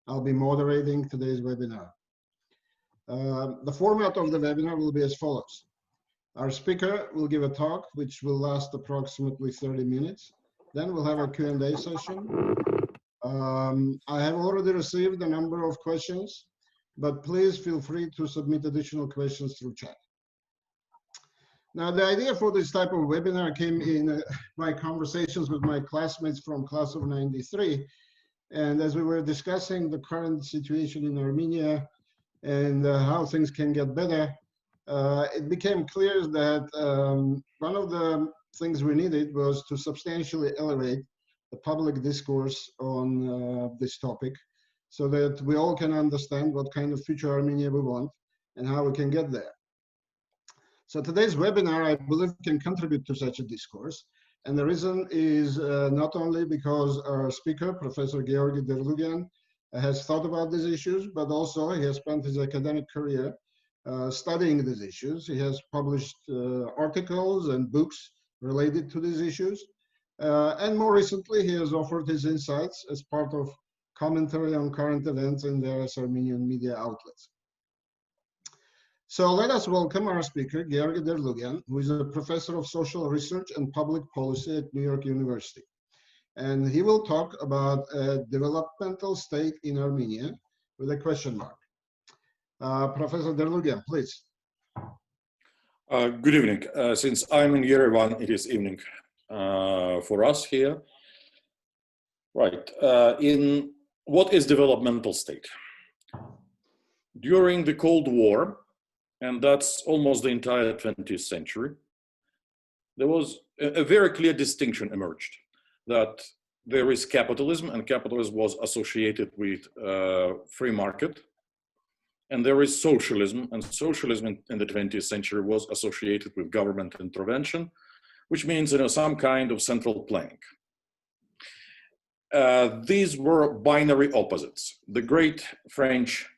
I'll be moderating today's webinar. The format of the webinar will be as follows. Our speaker will give a talk which will last approximately 30 minutes. Then we'll have a Q&A session. I have already received a number of questions, but please feel free to submit additional questions through chat. Now, the idea for this type of webinar came in my conversations with my classmates from class of '93. And as we were discussing the current situation in Armenia and how things can get better, it became clear that one of the things we needed was to substantially elevate the public discourse on this topic so that we all can understand what kind of future Armenia we want and how we can get there. So today's webinar, I believe, can contribute to such a discourse. And the reason is not only because our speaker, Professor Georgi Derlugian, has thought about these issues, but also he has spent his academic career studying these issues. He has published articles and books related to these issues. And more recently, he has offered his insights as part of commentary on current events in various Armenian media outlets. So let us welcome our speaker, Georgi Derlugian, who is a professor of social research and public policy at New York University. And he will talk about a developmental state in Armenia with a question mark. Professor Derlugian, please. Good evening. Since I'm in Yerevan, it is evening for us here. Right. In what is developmental state? During the Cold War, and that's almost the entire 20th century, there was a very clear distinction emerged that there is capitalism, and capitalism was associated with free market, and there is socialism, and socialism in the 20th century was associated with government intervention, which means, you know, some kind of central planning. These were binary opposites. The great French,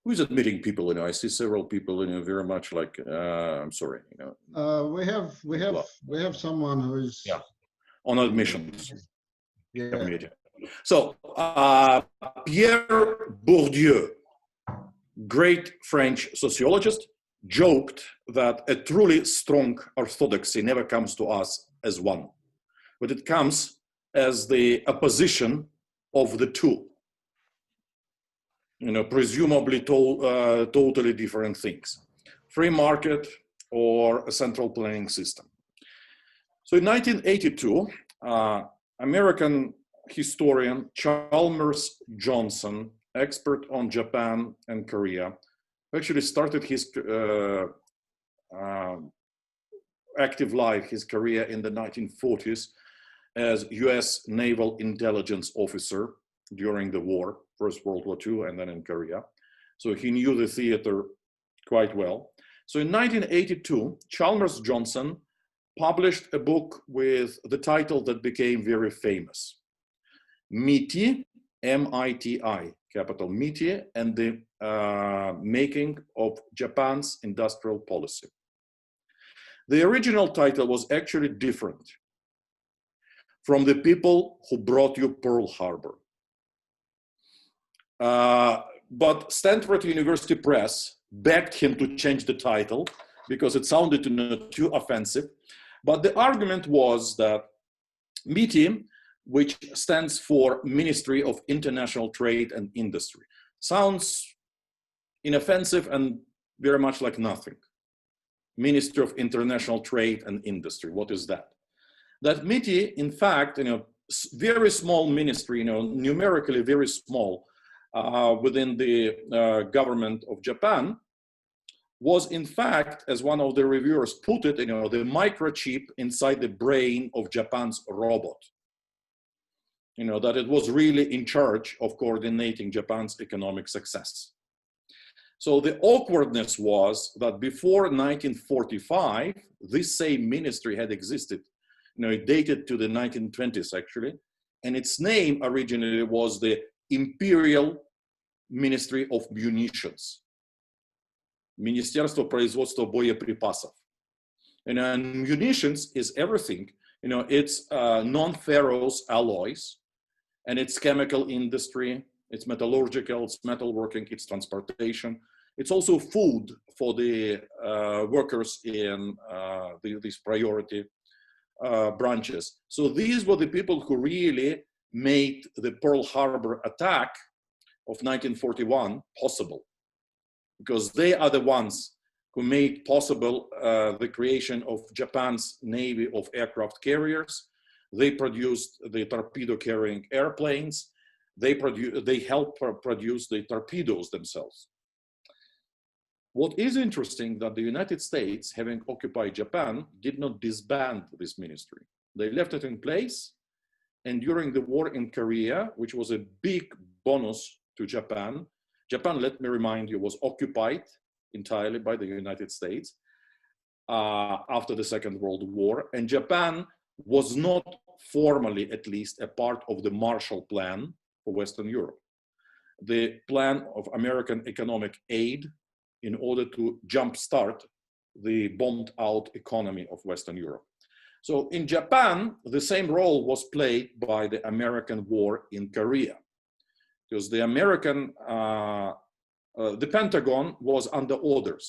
who is admitting people, you know, I see several people, you know, very much like, I'm sorry, you know. We have someone who is. Yeah, on admissions. Yeah. So, Pierre Bourdieu, great French sociologist, joked that a truly strong orthodoxy never comes to us as one, but it comes as the opposition of the two. You know, presumably totally different things, free market or a central planning system. So in 1982, American historian Chalmers Johnson, expert on Japan and Korea, actually started his active life, his career in the 1940s as US Naval Intelligence Officer during the war, First World War II, and then in Korea. So he knew the theater quite well. So in 1982, Chalmers Johnson published a book with the title that became very famous, MITI, M-I-T-I, capital MITI, and the making of Japan's industrial policy. The original title was actually different, From the People Who Brought You Pearl Harbor. But Stanford University Press begged him to change the title because it sounded too offensive. But the argument was that MITI, which stands for Ministry of International Trade and Industry, sounds inoffensive and very much like nothing. Ministry of International Trade and Industry, what is that? That MITI, in fact, you know, very small ministry, you know, numerically very small, within the government of Japan, was in fact, as one of the reviewers put it, you know, the microchip inside the brain of Japan's robot. You know, that it was really in charge of coordinating Japan's economic success. So the awkwardness was that before 1945, this same ministry had existed. You know, it dated to the 1920s actually, and its name originally was the Imperial Ministry of Munitions. Министерство производства боеприпасов. And munitions is everything. You know, it's non-ferrous alloys, and it's chemical industry, It's metallurgical, it's metalworking, it's transportation. It's also food for the workers in these priority branches. So these were the people who really made the Pearl Harbor attack of 1941 possible, because they are the ones who made possible the creation of Japan's navy of aircraft carriers. They produced the torpedo carrying airplanes. They helped produce the torpedoes themselves. What is interesting that the United States, having occupied Japan, did not disband this ministry. They left it in place. And during the war in Korea, which was a big bonus to Japan, Japan, let me remind you, was occupied entirely by the United States after the Second World War. And Japan was not formally, at least, a part of the Marshall Plan for Western Europe, the plan of American economic aid in order to jumpstart the bombed out economy of Western Europe. So in Japan, the same role was played by the American war in Korea, because the the Pentagon was under orders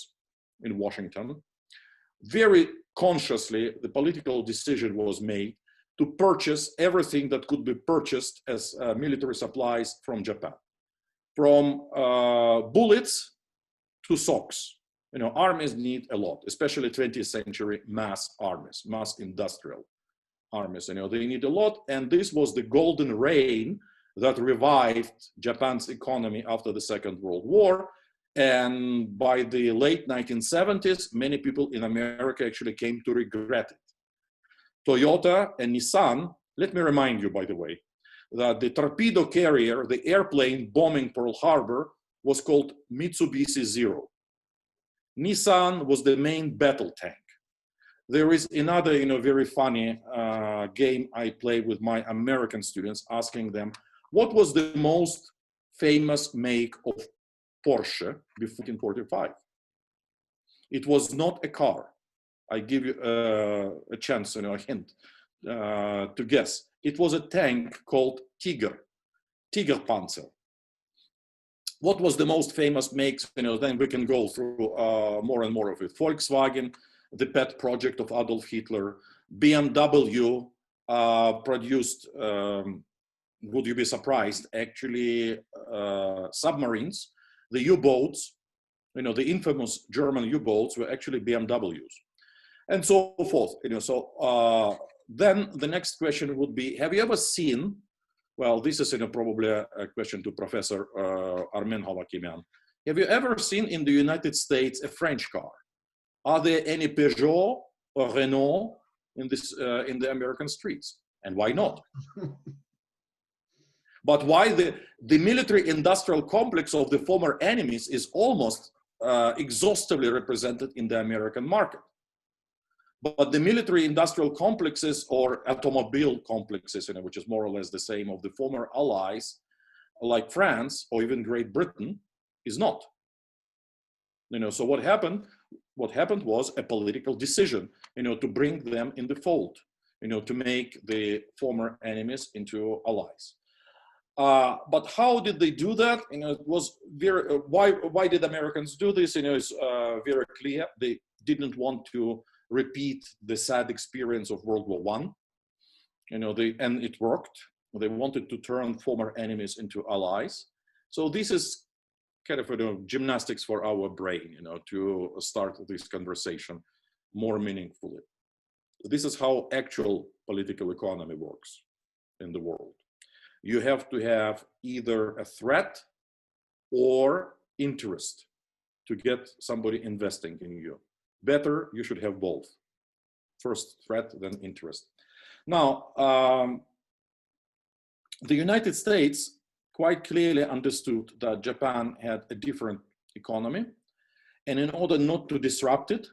in Washington. Very consciously, the political decision was made to purchase everything that could be purchased as military supplies from Japan, from bullets to socks. You know, armies need a lot, especially 20th century mass armies, mass industrial armies. You know, they need a lot, and this was the golden reign that revived Japan's economy after the Second World War. And by the late 1970s, many people in America actually came to regret it. Toyota and Nissan, let me remind you, by the way, that the torpedo carrier, the airplane bombing Pearl Harbor, was called Mitsubishi Zero. Nissan was the main battle tank. There is another, very funny game I play with my American students, asking them, what was the most famous make of Porsche before 1945? It was not a car. I give you a chance, a hint to guess. It was a tank called Tiger Panzer. What was the most famous makes? Then we can go through more and more of it. Volkswagen, the pet project of Adolf Hitler. BMW produced, would you be surprised, actually submarines. The U-boats, the infamous German U-boats were actually BMWs, and so forth. Then the next question would be, have you ever seen, well, this is probably a question to Professor Armen Havakimian. Have you ever seen in the United States a French car? Are there any Peugeot or Renault in the American streets? And why not? But why the military industrial complex of the former enemies is almost exhaustively represented in the American market. But the military industrial complexes or automobile complexes, which is more or less the same, of the former allies, like France or even Great Britain, is not. So what happened? What happened was a political decision, to bring them in the fold, to make the former enemies into allies. But how did they do that? It was very, why did Americans do this? It's very clear. They didn't want to repeat the sad experience of World War I. And it worked. They wanted to turn former enemies into allies. So this is kind of gymnastics for our brain, to start this conversation more meaningfully. This is how actual political economy works in the world. You have to have either a threat or interest to get somebody investing in you. Better, you should have both. First threat, then interest. Now, the United States quite clearly understood that Japan had a different economy. And in order not to disrupt it,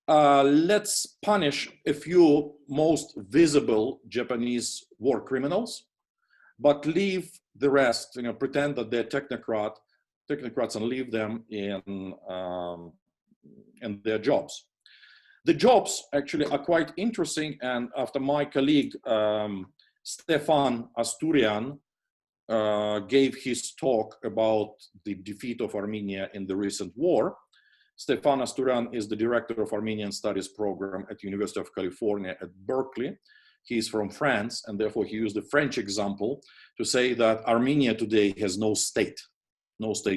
let's punish a few most visible Japanese war criminals, but leave the rest, pretend that they're technocrats and leave them in their jobs. The jobs actually are quite interesting, and after my colleague Stefan Asturian gave his talk about the defeat of Armenia in the recent war. Stefanos Turan is the director of Armenian Studies program at the University of California at Berkeley. He is from France, and therefore he used the French example to say that Armenia today has no state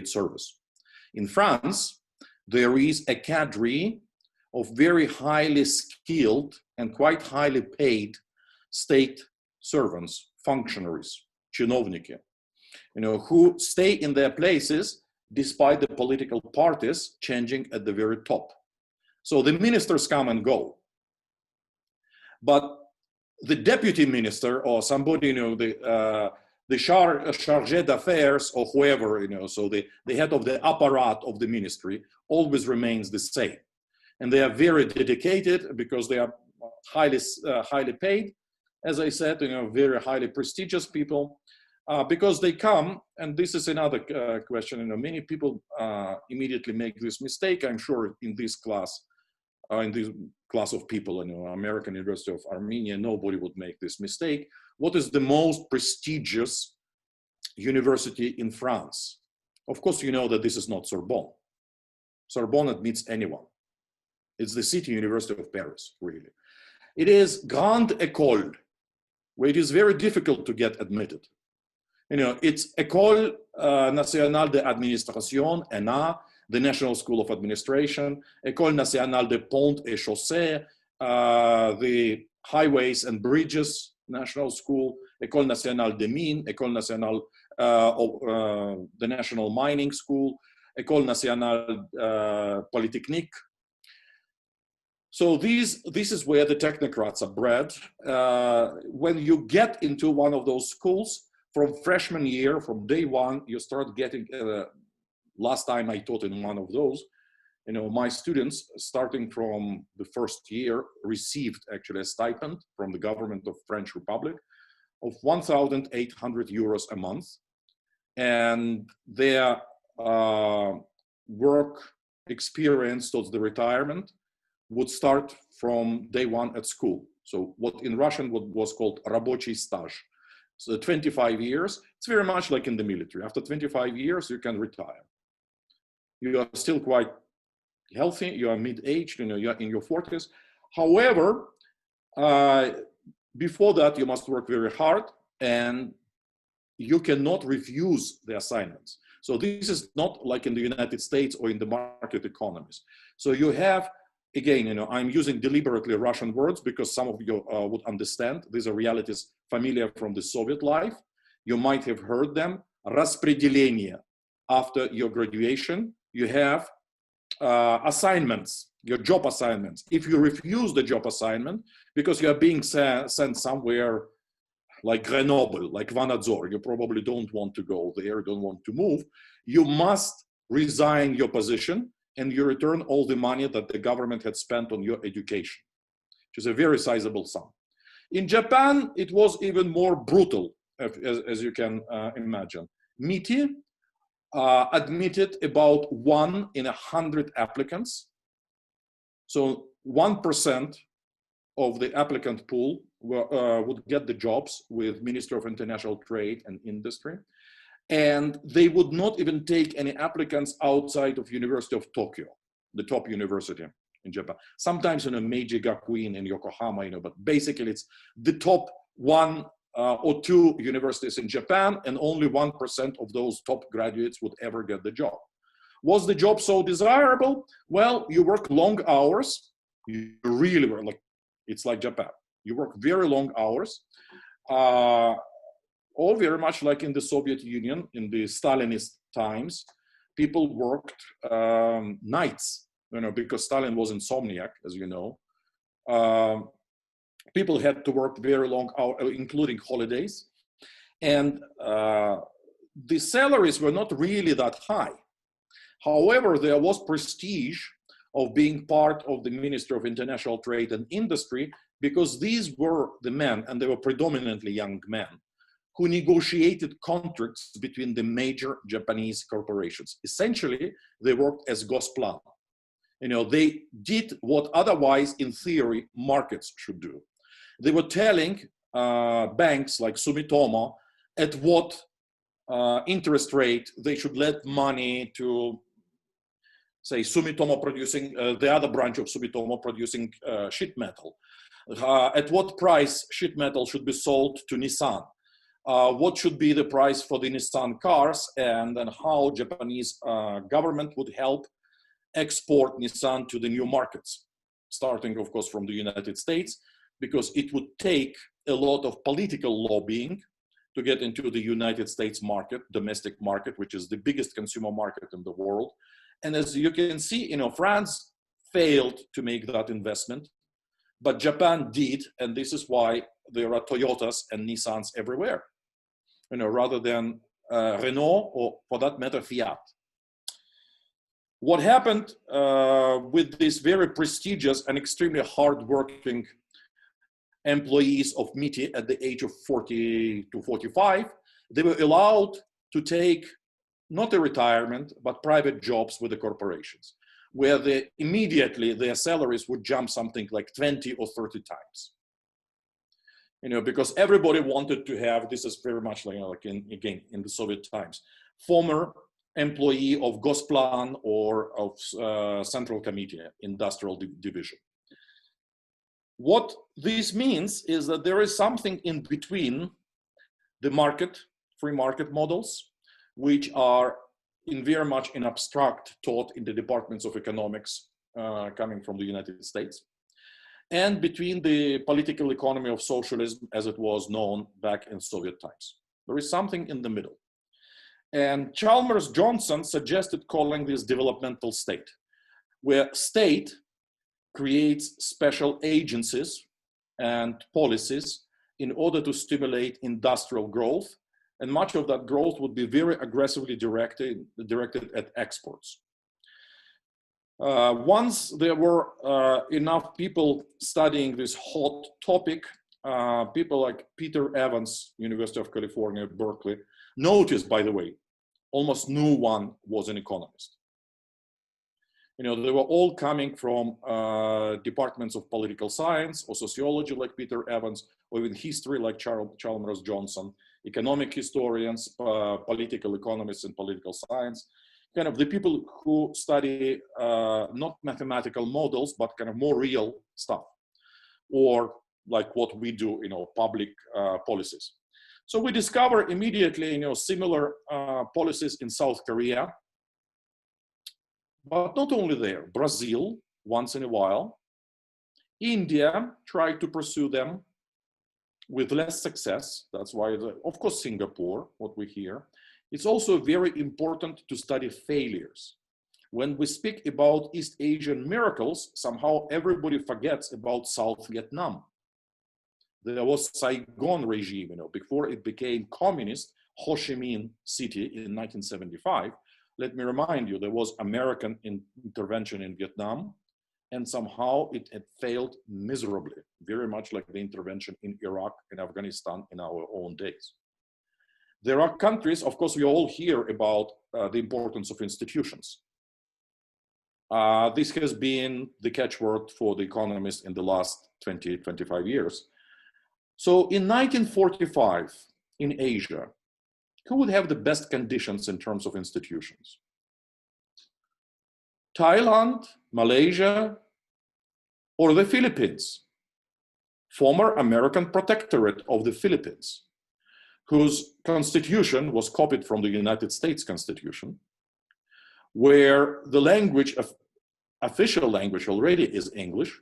service. In France, there is a cadre of very highly skilled and quite highly paid state servants, functionaries, чиновники, who stay in their places despite the political parties changing at the very top. So the ministers come and go. But the deputy minister or somebody, the chargé d'affaires or whoever, so the head of the apparatus of the ministry always remains the same. And they are very dedicated because they are highly paid. As I said, very highly prestigious people. Because they come, and this is another question, many people immediately make this mistake. I'm sure in this class of people, American University of Armenia, nobody would make this mistake. What is the most prestigious university in France? Of course, you know that this is not Sorbonne. Sorbonne admits anyone. It's the City University of Paris, really. It is Grande École, where it is very difficult to get admitted. It's École Nationale d'Administration, ENA, the National School of Administration, École Nationale des Ponts et Chaussées, the Highways and Bridges National School, École Nationale des Mines, École Nationale, the National Mining School, École Nationale Polytechnique. So this is where the technocrats are bred. When you get into one of those schools, from freshman year, from day one, you start getting, last time I taught in one of those, my students, starting from the first year, received actually a stipend from the government of French Republic of 1,800 euros a month. And their work experience towards the retirement would start from day one at school. So what in Russian was called рабочий стаж. So 25 years, it's very much like in the military. After 25 years, you can retire. You are still quite healthy, you are mid-aged, you are in your 40s. However, before that, you must work very hard and you cannot refuse the assignments. So this is not like in the United States or in the market economies. So you have, again, I'm using deliberately Russian words because some of you would understand. These are realities familiar from the Soviet life. You might have heard them. Распределение. After your graduation, you have assignments, your job assignments. If you refuse the job assignment because you are being sent somewhere like Grenoble, like Vanadzor, you probably don't want to go there, don't want to move, you must resign your position and you return all the money that the government had spent on your education, which is a very sizable sum. In Japan, it was even more brutal, as you can imagine. MITI admitted about 1 in 100 applicants. So 1% of the applicant pool would get the jobs with Ministry of International Trade and Industry. And they would not even take any applicants outside of University of Tokyo, the top university in Japan. Sometimes Meiji Gakuin in Yokohama, but basically it's the top 1 or 2 universities in Japan, and only 1% of those top graduates would ever get the job. Was the job so desirable? Well, you work long hours. You really were like, it's like Japan. You work very long hours. Or very much like in the Soviet Union, in the Stalinist times, people worked nights, because Stalin was insomniac, as you know. People had to work very long hours, including holidays. And the salaries were not really that high. However, there was prestige of being part of the Ministry of International Trade and Industry, because these were the men, and they were predominantly young men, who negotiated contracts between the major Japanese corporations. Essentially, they worked as Gosplan. They did what otherwise, in theory, markets should do. They were telling banks like Sumitomo at what interest rate, they should lend money to, say, Sumitomo producing, the other branch of Sumitomo producing sheet metal. At what price sheet metal should be sold to Nissan? What should be the price for the Nissan cars, and then how Japanese government would help export Nissan to the new markets, starting of course from the United States, because it would take a lot of political lobbying to get into the United States market, domestic market, which is the biggest consumer market in the world. And as you can see, France failed to make that investment, but Japan did, and this is why there are Toyotas and Nissans everywhere, rather than Renault or, for that matter, Fiat. What happened with these very prestigious and extremely hardworking employees of MITI at the age of 40 to 45, they were allowed to take not a retirement, but private jobs with the corporations, where immediately their salaries would jump something like 20 or 30 times. Because everybody wanted to have, this is very much like again, in the Soviet times, former employee of Gosplan or of Central Committee, Industrial Division. What this means is that there is something in between the market, free market models, which are very much in abstract taught in the departments of economics coming from the United States, and between the political economy of socialism as it was known back in Soviet times. There is something in the middle. And Chalmers Johnson suggested calling this developmental state, where state creates special agencies and policies in order to stimulate industrial growth. And much of that growth would be very aggressively directed at exports. Once there were enough people studying this hot topic, people like Peter Evans, University of California, Berkeley, noticed, by the way, almost no one was an economist. They were all coming from departments of political science or sociology like Peter Evans, or even history like Chalmers Johnson, economic historians, political economists and political science, kind of the people who study not mathematical models, but kind of more real stuff, or like what we do, public policies. So we discover immediately, similar policies in South Korea, but not only there. Brazil, once in a while. India tried to pursue them with less success. That's why, of course, Singapore, what we hear. It's also very important to study failures. When we speak about East Asian miracles, somehow everybody forgets about South Vietnam. There was Saigon regime, before it became communist, Ho Chi Minh City in 1975. Let me remind you, there was American intervention in Vietnam, and somehow it had failed miserably, very much like the intervention in Iraq and Afghanistan in our own days. There are countries, of course, we all hear about the importance of institutions. This has been the catchword for the economists in the last 20, 25 years. So in 1945, in Asia, who would have the best conditions in terms of institutions? Thailand, Malaysia, or the Philippines? Former American protectorate of the Philippines, whose constitution was copied from the United States Constitution, where the language, official language already is English.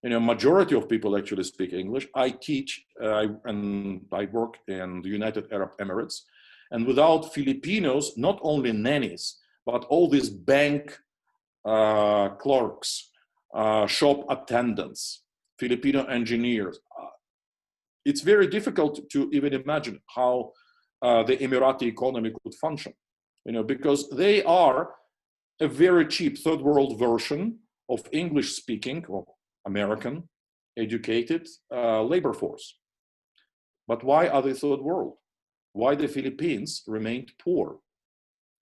Majority of people actually speak English. I teach and I work in the United Arab Emirates. And without Filipinos, not only nannies, but all these bank clerks, shop attendants, Filipino engineers, it's very difficult to even imagine how the Emirati economy could function, because they are a very cheap third world version of English speaking or American educated labor force. But why are they third world? Why the Philippines remained poor?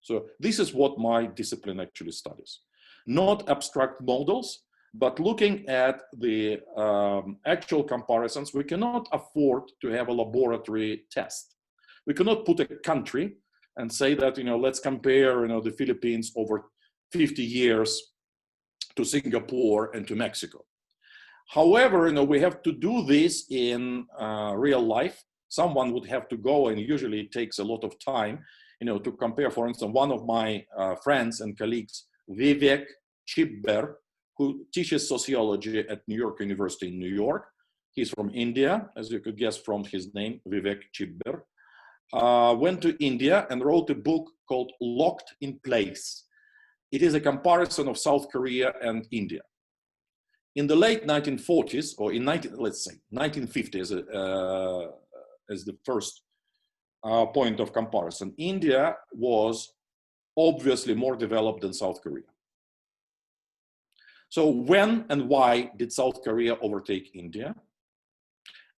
So this is what my discipline actually studies. Not abstract models, but looking at the actual comparisons. We cannot afford to have a laboratory test. We cannot put a country and say that, let's compare, the Philippines over 50 years to Singapore and to Mexico. However, we have to do this in real life. Someone would have to go, and usually it takes a lot of time, to compare. For instance, one of my friends and colleagues, Vivek Chibber, who teaches sociology at New York University in New York. He's from India, as you could guess from his name, Vivek Chibber. Went to India and wrote a book called Locked in Place. It is a comparison of South Korea and India. In the late 1940s, or let's say 1950s, as the first point of comparison, India was obviously more developed than South Korea. So when and why did South Korea overtake India?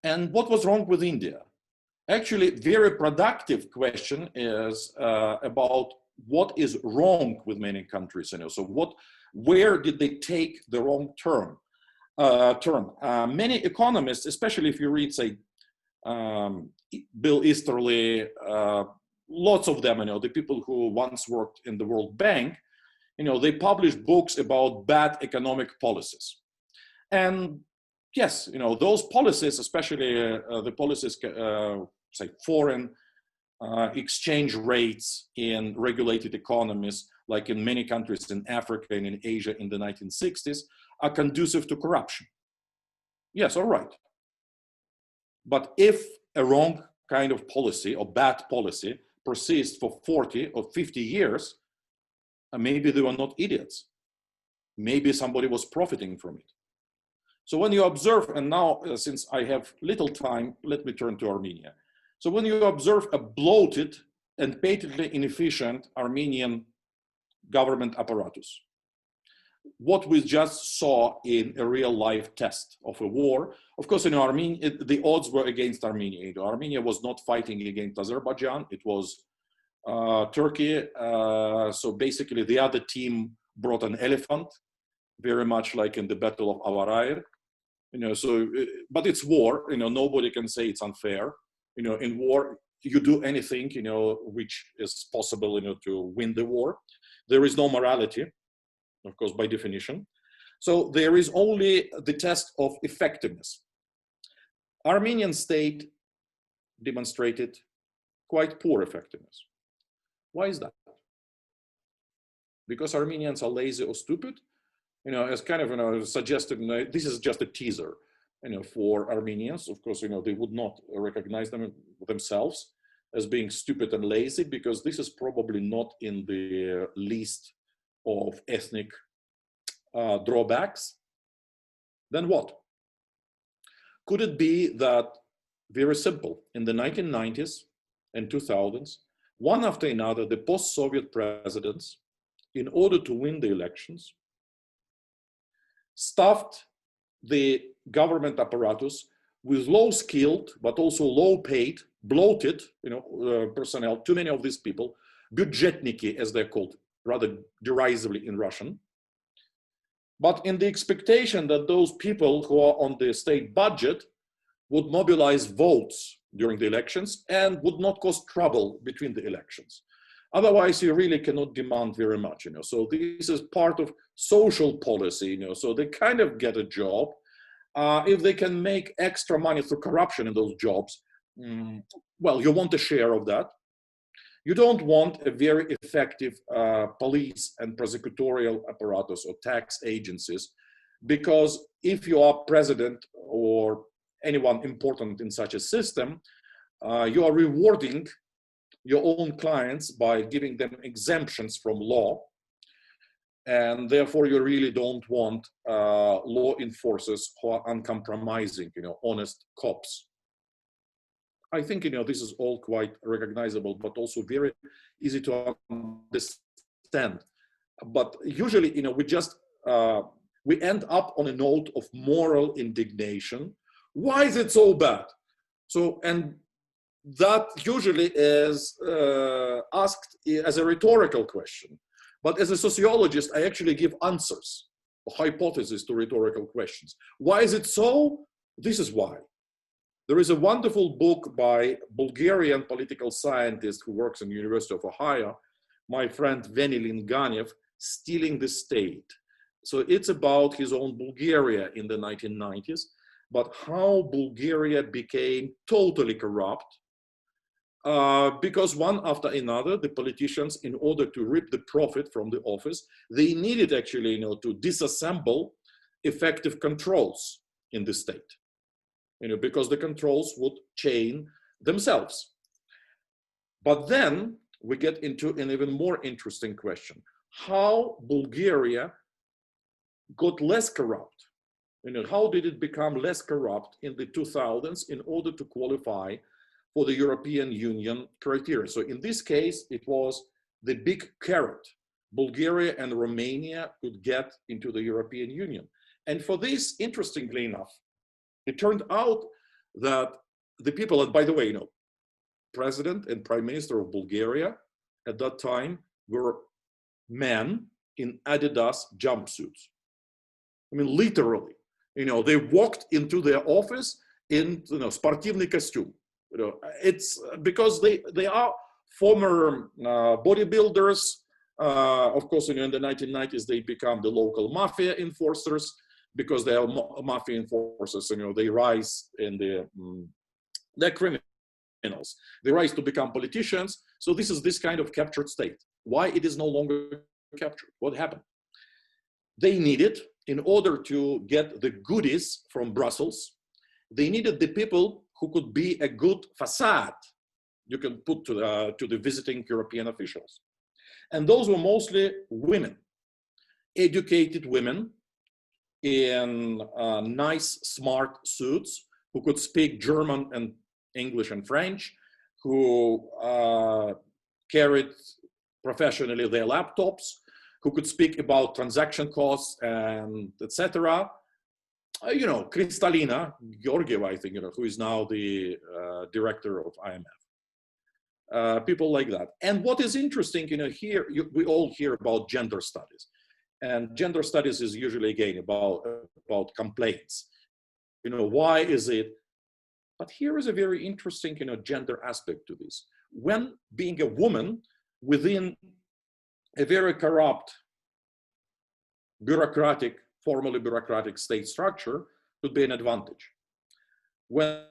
And what was wrong with India? Actually, very productive question is about what is wrong with many countries. So where did they take the wrong turn? Many economists, especially if you read, say, Bill Easterly, lots of them, the people who once worked in the World Bank, they publish books about bad economic policies. And yes, those policies, especially the policies, say, foreign exchange rates in regulated economies, like in many countries in Africa and in Asia in the 1960s, are conducive to corruption. Yes, all right. But if a wrong kind of policy or bad policy persists for 40 or 50 years, maybe they were not idiots. Maybe somebody was profiting from it. So when you observe, and now since I have little time, let me turn to Armenia. So when you observe a bloated and patently inefficient Armenian government apparatus, what we just saw in a real life test of a war, of course, in Armenia, the odds were against Armenia. Armenia was not fighting against Azerbaijan, it was Turkey. So basically the other team brought an elephant, very much like in the Battle of Avarair. But it's war, nobody can say it's unfair. In war, you do anything, which is possible, to win the war. There is no morality, of course, by definition. So there is only the test of effectiveness. Armenian state demonstrated quite poor effectiveness. Why is that? Because Armenians are lazy or stupid? As kind of, suggested, this is just a teaser, for Armenians. Of course, they would not recognize themselves as being stupid and lazy, because this is probably not in the list of ethnic drawbacks. Then what? Could it be that, very simple, in the 1990s and 2000s, one after another, the post-Soviet presidents, in order to win the elections, stuffed the government apparatus with low-skilled, but also low-paid, bloated, personnel, too many of these people, budgetniki, as they're called, rather derisively in Russian, but in the expectation that those people who are on the state budget would mobilize votes during the elections and would not cause trouble between the elections. Otherwise, you really cannot demand very much, So this is part of social policy, So they kind of get a job. If they can make extra money through corruption in those jobs, well, you want a share of that. You don't want a very effective police and prosecutorial apparatus or tax agencies, because if you are president or anyone important in such a system, you are rewarding your own clients by giving them exemptions from law. And therefore, you really don't want law enforcers who are uncompromising, honest cops. I think, this is all quite recognizable, but also very easy to understand. But usually, we end up on a note of moral indignation. Why is it so bad? So, and that usually is asked as a rhetorical question. But as a sociologist, I actually give answers, a hypothesis to rhetorical questions. Why is it so? This is why. There is a wonderful book by Bulgarian political scientist who works in the University of Ohio, my friend Venelin Ganev, Stealing the State. So it's about his own Bulgaria in the 1990s, but how Bulgaria became totally corrupt because one after another, the politicians, in order to reap the profit from the office, they needed actually, you know, to disassemble effective controls in the state, you know, because the controls would chain themselves. But then we get into an even more interesting question: how Bulgaria got less corrupt? You know, how did it become less corrupt in the 2000s in order to qualify for the European Union criteria? So in this case, it was the big carrot. Bulgaria and Romania could get into the European Union. And for this, interestingly enough, it turned out that the people, and by the way, you know, President and Prime Minister of Bulgaria at that time were men in Adidas jumpsuits. I mean, literally, you know, they walked into their office in, you know, sportivny costume. You know, it's because they are former bodybuilders. Of course, you know, in the 1990s, they become the local mafia enforcers because they are mafia enforcers. You know, they rise in they're criminals. They rise to become politicians. So this is this kind of captured state. Why it is no longer captured? What happened? They needed, in order to get the goodies from Brussels, they needed the people who could be a good facade you can put to the visiting European officials. And those were mostly women, educated women in nice, smart suits, who could speak German and English and French, who carried professionally their laptops, who could speak about transaction costs and etc. You know, Kristalina Georgieva, I think, you know, who is now the director of IMF. People like that. And what is interesting, you know, here we all hear about gender studies, and gender studies is usually again about complaints. You know, why is it? But here is a very interesting, you know, gender aspect to this. When being a woman within a very corrupt, bureaucratic, formally bureaucratic state structure could be an advantage. When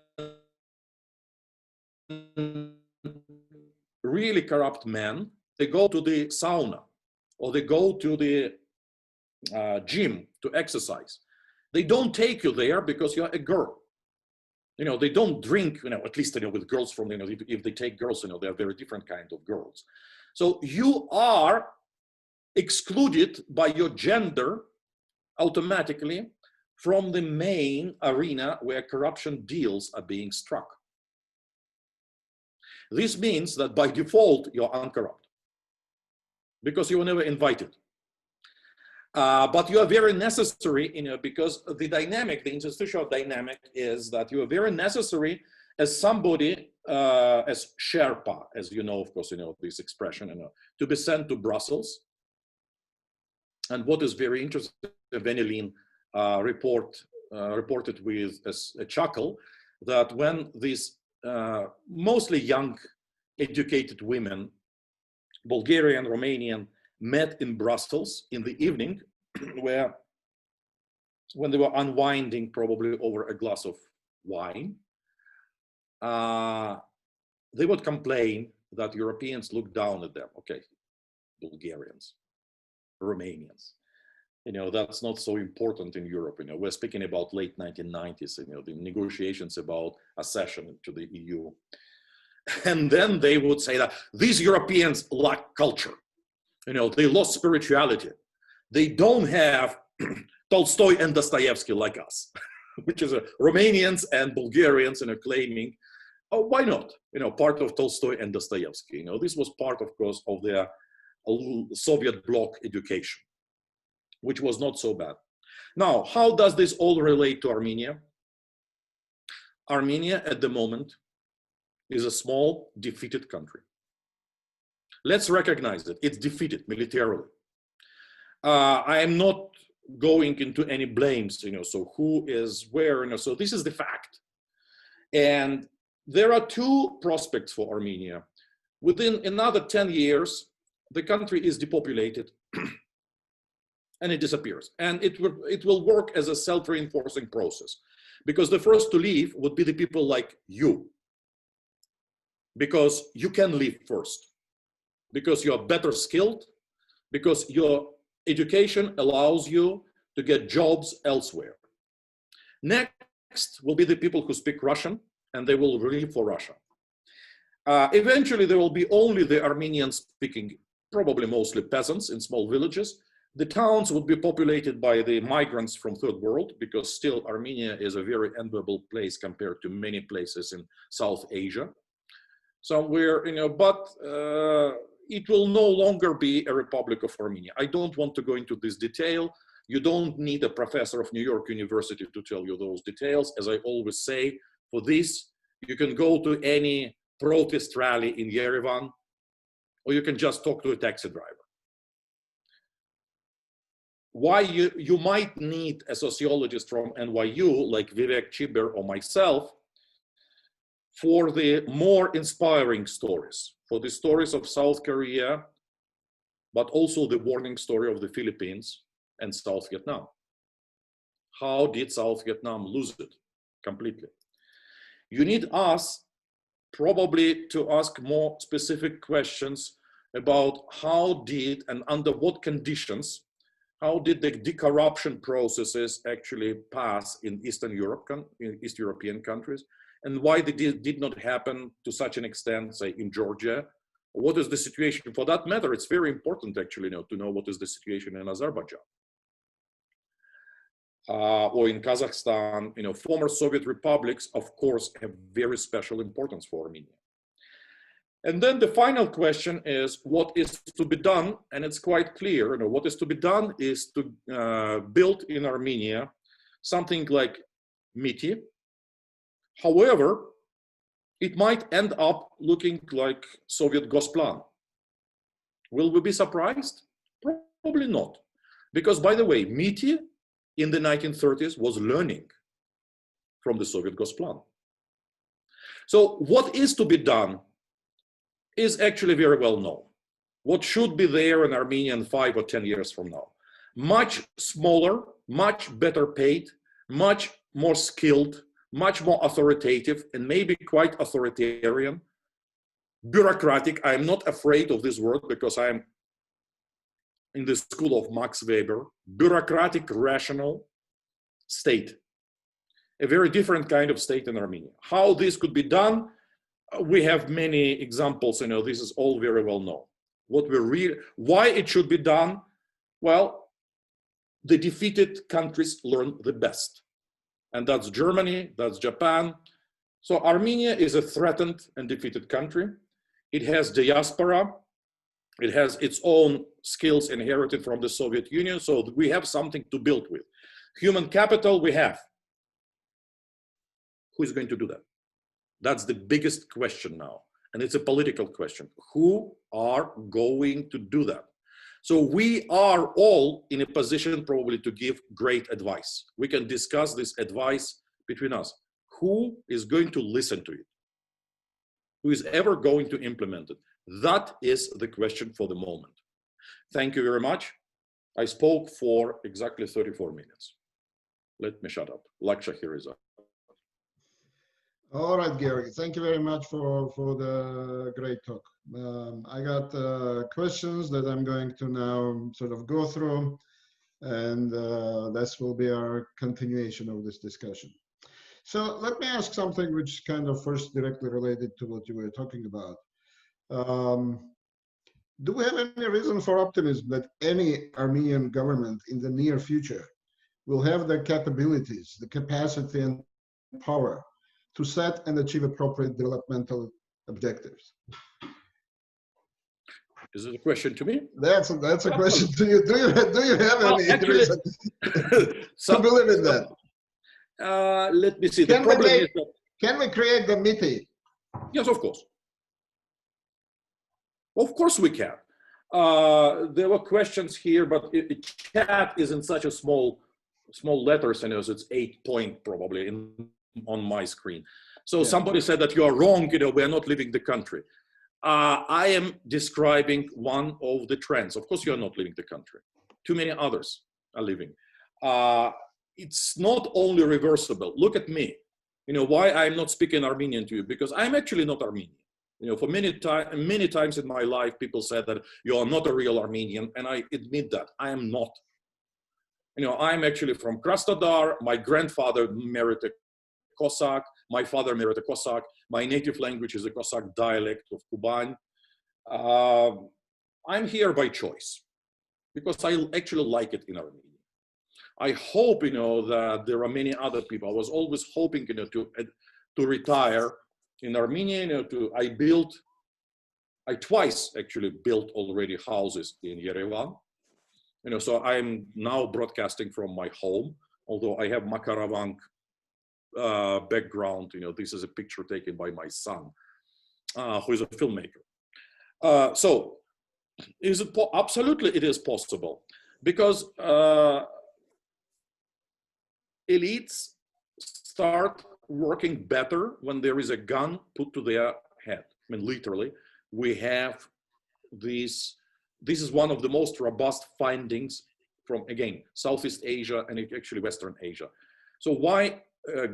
really corrupt men, they go to the sauna or they go to the gym to exercise. They don't take you there because you're a girl. You know, they don't drink, you know, at least, you know, with girls from, you know, if they take girls, you know, they're very different kind of girls. So you are excluded by your gender automatically from the main arena where corruption deals are being struck. This means that by default, you're uncorrupt because you were never invited. But you are very necessary, you know, because the dynamic, the institutional dynamic is that you are very necessary as somebody, as Sherpa, as you know, of course, you know, this expression, you know, to be sent to Brussels. And what is very interesting, Venelin reported with a chuckle that when these mostly young, educated women, Bulgarian, Romanian, met in Brussels in the evening, when they were unwinding probably over a glass of wine, they would complain that Europeans look down at them. Okay, Bulgarians, Romanians, you know, that's not so important in Europe. You know, we're speaking about late 1990s, you know, the negotiations about accession to the EU. And then they would say that these Europeans lack culture. You know, they lost spirituality. They don't have Tolstoy and Dostoevsky like us, which is Romanians and Bulgarians, you know, claiming, oh, why not? You know, part of Tolstoy and Dostoevsky. You know, this was part, of course, of their Soviet bloc education, which was not so bad. Now, how does this all relate to Armenia? Armenia at the moment is a small, defeated country. Let's recognize it. It's defeated militarily. I am not going into any blames, you know, so who is where, you know, so this is the fact. And there are two prospects for Armenia. Within another 10 years, the country is depopulated and it disappears. And it will work as a self-reinforcing process, because the first to leave would be the people like you, because you can leave first, because you're better skilled, because your education allows you to get jobs elsewhere. Next will be the people who speak Russian, and they will leave for Russia. Eventually, there will be only the Armenian speaking, probably mostly peasants in small villages. The towns would be populated by the migrants from third world, because still Armenia is a very enviable place compared to many places in South Asia. Somewhere, but it will no longer be a Republic of Armenia. I don't want to go into this detail. You don't need a professor of New York University to tell you those details. As I always say, for this, you can go to any protest rally in Yerevan, or you can just talk to a taxi driver. Why you might need a sociologist from NYU like Vivek Chiber or myself for the more inspiring stories, for the stories of South Korea, but also the warning story of the Philippines and South Vietnam. How did South Vietnam lose it completely? You need us probably to ask more specific questions about how did and under what conditions, how did the de-corruption processes actually pass in Eastern Europe, in East European countries, and why they did not happen to such an extent, say, in Georgia. What is the situation? For that matter, it's very important actually to know what is the situation in Azerbaijan. Or in Kazakhstan, former Soviet republics, of course, have very special importance for Armenia. And then the final question is what is to be done, and it's quite clear. What is to be done is to build in Armenia something like MITI. However, it might end up looking like Soviet Gosplan. Will we be surprised? Probably not, because by the way, MITI in the 1930s was learning from the Soviet Gosplan. So what is to be done is actually very well known. What should be there in Armenia in 5 or 10 years from now? Much smaller, much better paid, much more skilled, much more authoritative, and maybe quite authoritarian, bureaucratic. I'm not afraid of this word because I'm in the school of Max Weber, bureaucratic, rational state. A very different kind of state in Armenia. How this could be done, we have many examples, this is all very well known. Why it should be done? Well, the defeated countries learn the best. And that's Germany, that's Japan. So Armenia is a threatened and defeated country. It has diaspora. It has its own skills inherited from the Soviet Union. So we have something to build with. Human capital we have. Who is going to do that? That's the biggest question now. And it's a political question. Who are going to do that? So we are all in a position probably to give great advice. We can discuss this advice between us. Who is going to listen to it? Who is ever going to implement it? That is the question for the moment. Thank you very much. I spoke for exactly 34 minutes. Let me shut up. Lecture here is up. All right, Gary, thank you very much for the great talk. I got questions that I'm going to now sort of go through, and this will be our continuation of this discussion. So let me ask something which kind of first directly related to what you were talking about. Do we have any reason for optimism that any Armenian government in the near future will have the capabilities, the capacity and power to set and achieve appropriate developmental objectives? Is it a question to me? That's a question to you. Do you have any reason to believe in that? Let me see. Can we create the MITI? Yes, of course. Of course we can. There were questions here, but chat is in such a small letters, so it's 8 point probably on my screen. So somebody said that you are wrong, we are not leaving the country. I am describing one of the trends. Of course, you are not leaving the country. Too many others are leaving. It's not only reversible. Look at me. Why I'm not speaking Armenian to you? Because I'm actually not Armenian. For many times in my life, people said that you are not a real Armenian, and I admit that I am not. I'm actually from Krasnodar. My grandfather married a Cossack. My father married a Cossack. My native language is a Cossack dialect of Kuban. I'm here by choice because I actually like it in Armenia. I hope, that there are many other people. I was always hoping, to retire in Armenia. I twice actually built already houses in Yerevan. So I'm now broadcasting from my home, although I have Makaravank background. This is a picture taken by my son, who is a filmmaker. So is it absolutely it is possible, because elites start working better when there is a gun put to their head. I mean, literally, we have this is one of the most robust findings from, again, Southeast Asia and actually Western Asia. So why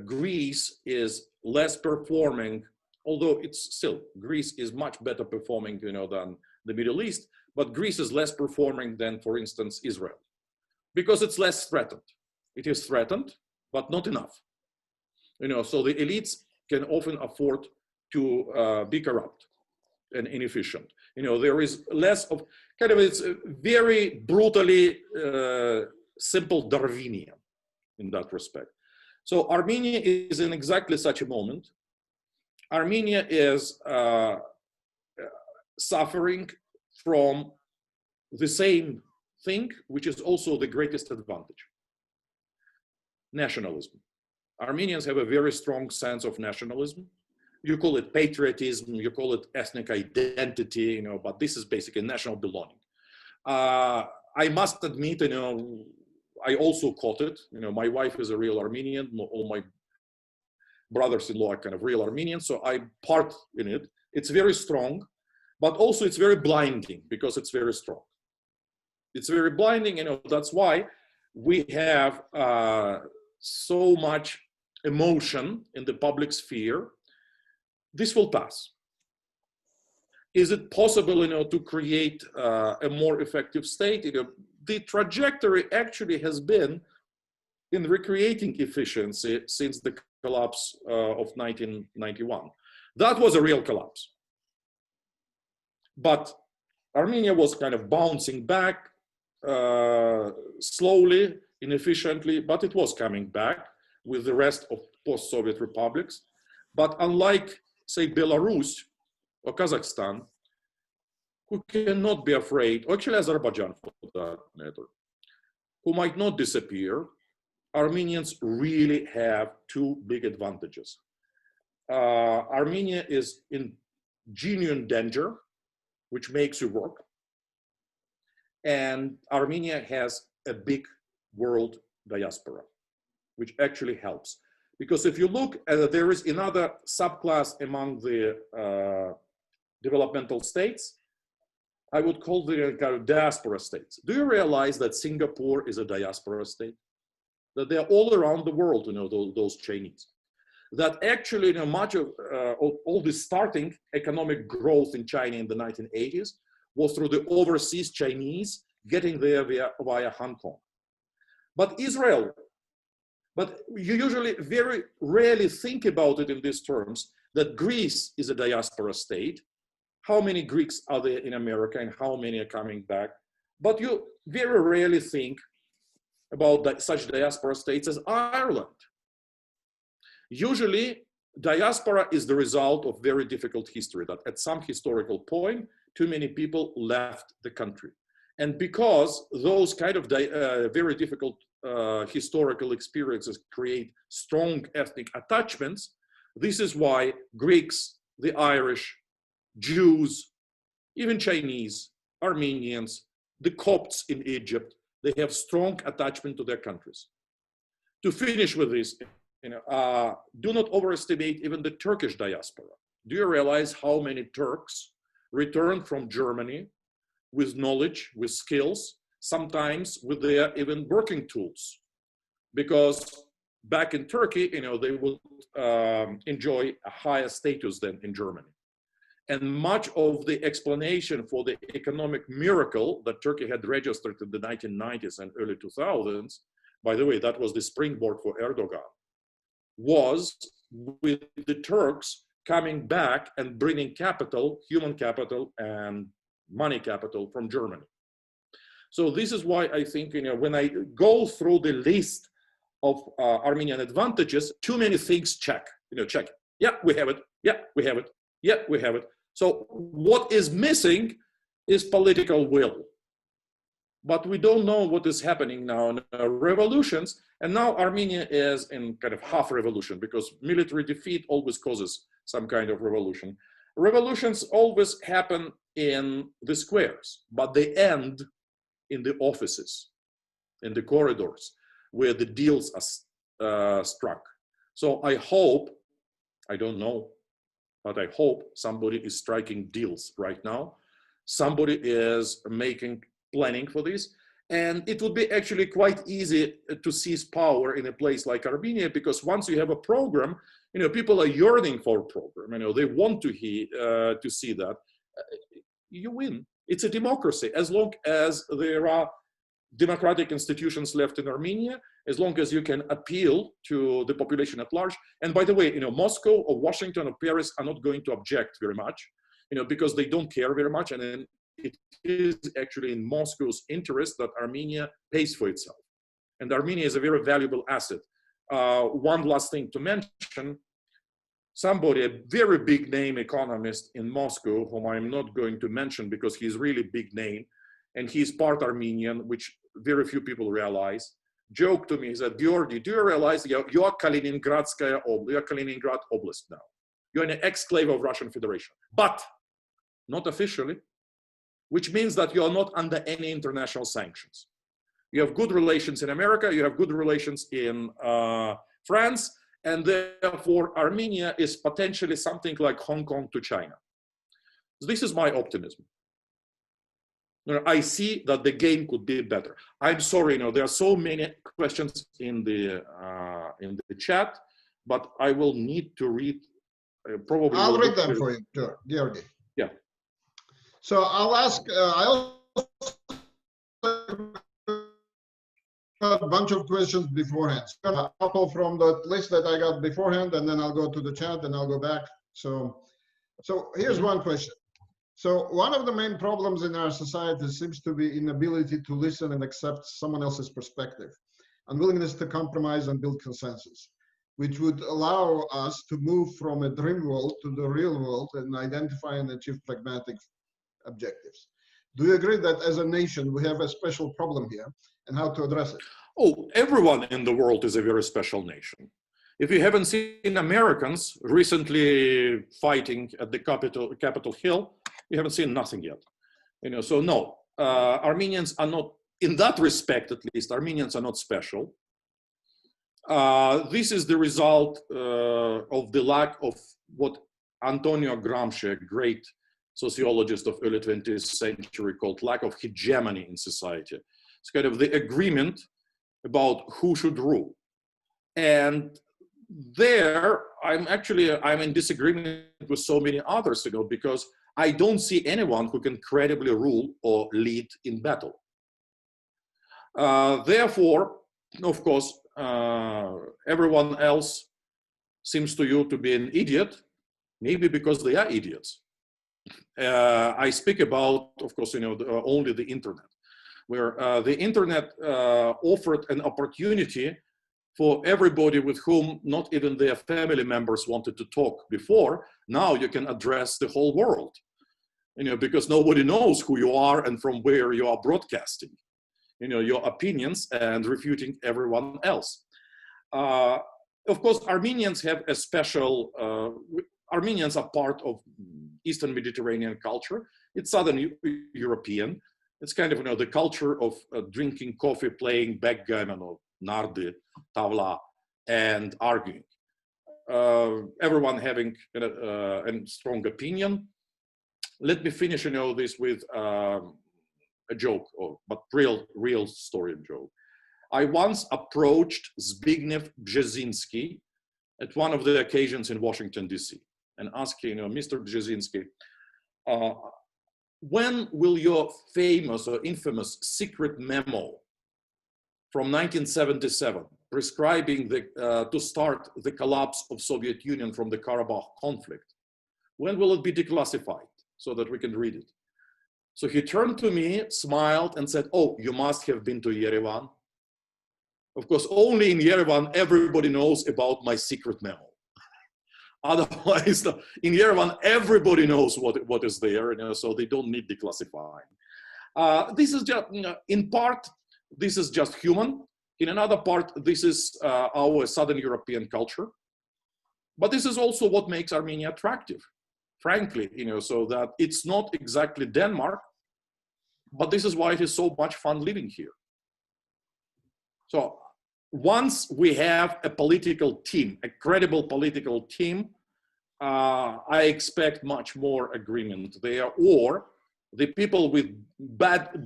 Greece is less performing, although it's still, Greece is much better performing, than the Middle East, but Greece is less performing than, for instance, Israel, because it's less threatened. It is threatened, but not enough. So the elites can often afford to be corrupt and inefficient. There is less of it's very brutally simple Darwinian in that respect. So Armenia is in exactly such a moment. Armenia is suffering from the same thing, which is also the greatest advantage: nationalism. Armenians have a very strong sense of nationalism. You call it patriotism, you call it ethnic identity, but this is basically national belonging. I must admit, I also caught it. My wife is a real Armenian. All my brothers-in-law are kind of real Armenians, so I'm part in it. It's very strong, but also it's very blinding because it's very strong. It's very blinding, that's why we have so much emotion in the public sphere. This will pass. Is it possible, to create a more effective state? The trajectory actually has been in recreating efficiency since the collapse of 1991. That was a real collapse. But Armenia was kind of bouncing back slowly, inefficiently, but it was coming back with the rest of post-Soviet republics. But unlike, say, Belarus or Kazakhstan, who cannot be afraid, or actually Azerbaijan for that matter, who might not disappear, Armenians really have two big advantages. Armenia is in genuine danger, which makes you work. And Armenia has a big world diaspora, which actually helps. Because if you look, there is another subclass among the developmental states. I would call the kind of diaspora states. Do you realize that Singapore is a diaspora state? That they're all around the world, those Chinese. That actually, much of all the starting economic growth in China in the 1980s was through the overseas Chinese getting there via Hong Kong. But Israel, but you usually very rarely think about it in these terms, that Greece is a diaspora state. How many Greeks are there in America and how many are coming back? But you very rarely think about such diaspora states as Ireland. Usually, diaspora is the result of very difficult history, that at some historical point, too many people left the country. And because those kind of very difficult historical experiences create strong ethnic attachments, this is why Greeks, the Irish, Jews, even Chinese, Armenians, the Copts in Egypt, they have strong attachment to their countries. To finish with this, do not overestimate even the Turkish diaspora. Do you realize how many Turks returned from Germany with knowledge, with skills, sometimes with their even working tools? Because back in Turkey, they would enjoy a higher status than in Germany. And much of the explanation for the economic miracle that Turkey had registered in the 1990s and early 2000s, by the way, that was the springboard for Erdogan, was with the Turks coming back and bringing capital, human capital and money capital from Germany. So this is why I think, when I go through the list of Armenian advantages, too many things check. Yeah, we have it. Yeah, we have it. Yeah, we have it. So what is missing is political will. But we don't know what is happening now in revolutions. And now Armenia is in kind of half revolution, because military defeat always causes some kind of revolution. Revolutions always happen in the squares, but they end in the offices, in the corridors, where the deals are struck. So I hope, I don't know, but I hope somebody is striking deals right now. Somebody is planning for this. And it would be actually quite easy to seize power in a place like Armenia, because once you have a program, people are yearning for a program. They want to see that. You win. It's a democracy. As long as there are democratic institutions left in Armenia, as long as you can appeal to the population at large. And by the way, Moscow or Washington or Paris are not going to object very much, because they don't care very much. And then it is actually in Moscow's interest that Armenia pays for itself. And Armenia is a very valuable asset. One last thing to mention, somebody, a very big name economist in Moscow, whom I'm not going to mention because he's really big name, and he's part Armenian, which very few people realize, joked to me, he said, Georgi, do you realize you are Kaliningrad Oblast now. You're an exclave of Russian Federation, but not officially, which means that you are not under any international sanctions. You have good relations in America, you have good relations in France, and therefore Armenia is potentially something like Hong Kong to China. So this is my optimism. I see that the game could be better. I'm sorry, there are so many questions in the chat, but I will need to read. Probably I'll read them for you, Georgi. Yeah. So I'll ask. I also a bunch of questions beforehand. So a couple from the list that I got beforehand, and then I'll go to the chat, and I'll go back. So here's one question. So one of the main problems in our society seems to be inability to listen and accept someone else's perspective, unwillingness to compromise and build consensus, which would allow us to move from a dream world to the real world and identify and achieve pragmatic objectives. Do you agree that as a nation, we have a special problem here and how to address it? Oh, everyone in the world is a very special nation. If you haven't seen Americans recently fighting at the Capitol Hill, you haven't seen nothing yet. So no, Armenians are not, in that respect at least, Armenians are not special. This is the result of the lack of what Antonio Gramsci, a great sociologist of early 20th century, called lack of hegemony in society. It's kind of the agreement about who should rule. And there, I'm in disagreement with so many others, because I don't see anyone who can credibly rule or lead in battle. Therefore, of course, everyone else seems to you to be an idiot, maybe because they are idiots. I speak about, of course, only the internet, where the internet offered an opportunity for everybody with whom not even their family members wanted to talk before. Now you can address the whole world, because nobody knows who you are and from where you are broadcasting, your opinions and refuting everyone else. Of course, Armenians have a special, Armenians are part of Eastern Mediterranean culture. It's Southern European. It's kind of, the culture of drinking coffee, playing backgammon or nardi, tavla, and arguing. Everyone having a strong opinion. Let me finish, this with a joke, but real story joke. I once approached Zbigniew Brzezinski at one of the occasions in Washington, D.C. and asked him, Mr. Brzezinski, when will your famous or infamous secret memo from 1977 prescribing to start the collapse of Soviet Union from the Karabakh conflict, when will it be declassified so that we can read it? So he turned to me, smiled, and said, oh, you must have been to Yerevan. Of course, only in Yerevan, everybody knows about my secret memo. Otherwise, in Yerevan, everybody knows what is there, so they don't need declassifying. This is just, in part, this is just human. In another part, this is our Southern European culture. But this is also what makes Armenia attractive, frankly, so that it's not exactly Denmark, but this is why it is so much fun living here. So once we have a political team, a credible political team, I expect much more agreement there, or the people with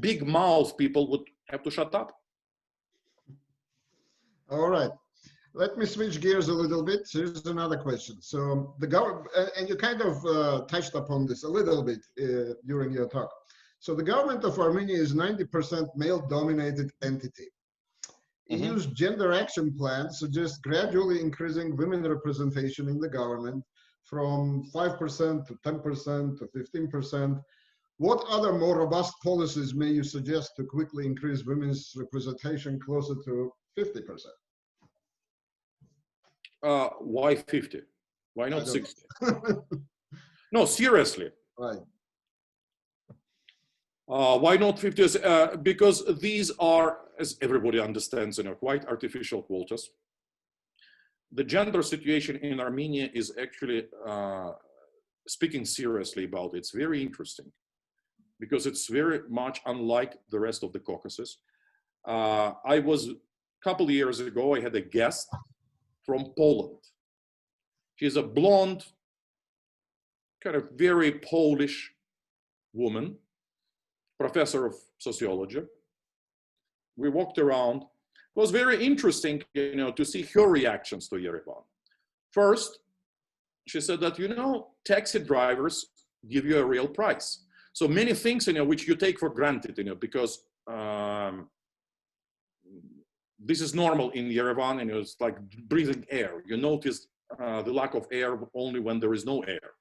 big mouth people would have to shut up. All right. Let me switch gears a little bit. Here's another question. So the government, and you kind of touched upon this a little bit during your talk. So the government of Armenia is 90% male-dominated entity. EU's Gender Action Plan suggests gradually increasing women representation in the government from 5% to 10% to 15%. What other more robust policies may you suggest to quickly increase women's representation closer to 50%? Why 50? Why not 60? No, seriously. Right. Why not 50? Because these are, as everybody understands, quite artificial quotas. The gender situation in Armenia is actually, speaking seriously about it, it's very interesting because it's very much unlike the rest of the Caucasus. I was, a couple of years ago, I had a guest from Poland. She's a blonde, kind of very Polish woman, professor of sociology. We walked around. It was very interesting, to see her reactions to Yerevan. First, she said that, taxi drivers give you a real price. So many things, which you take for granted, because this is normal in Yerevan, and it's like breathing air. You notice the lack of air only when there is no air.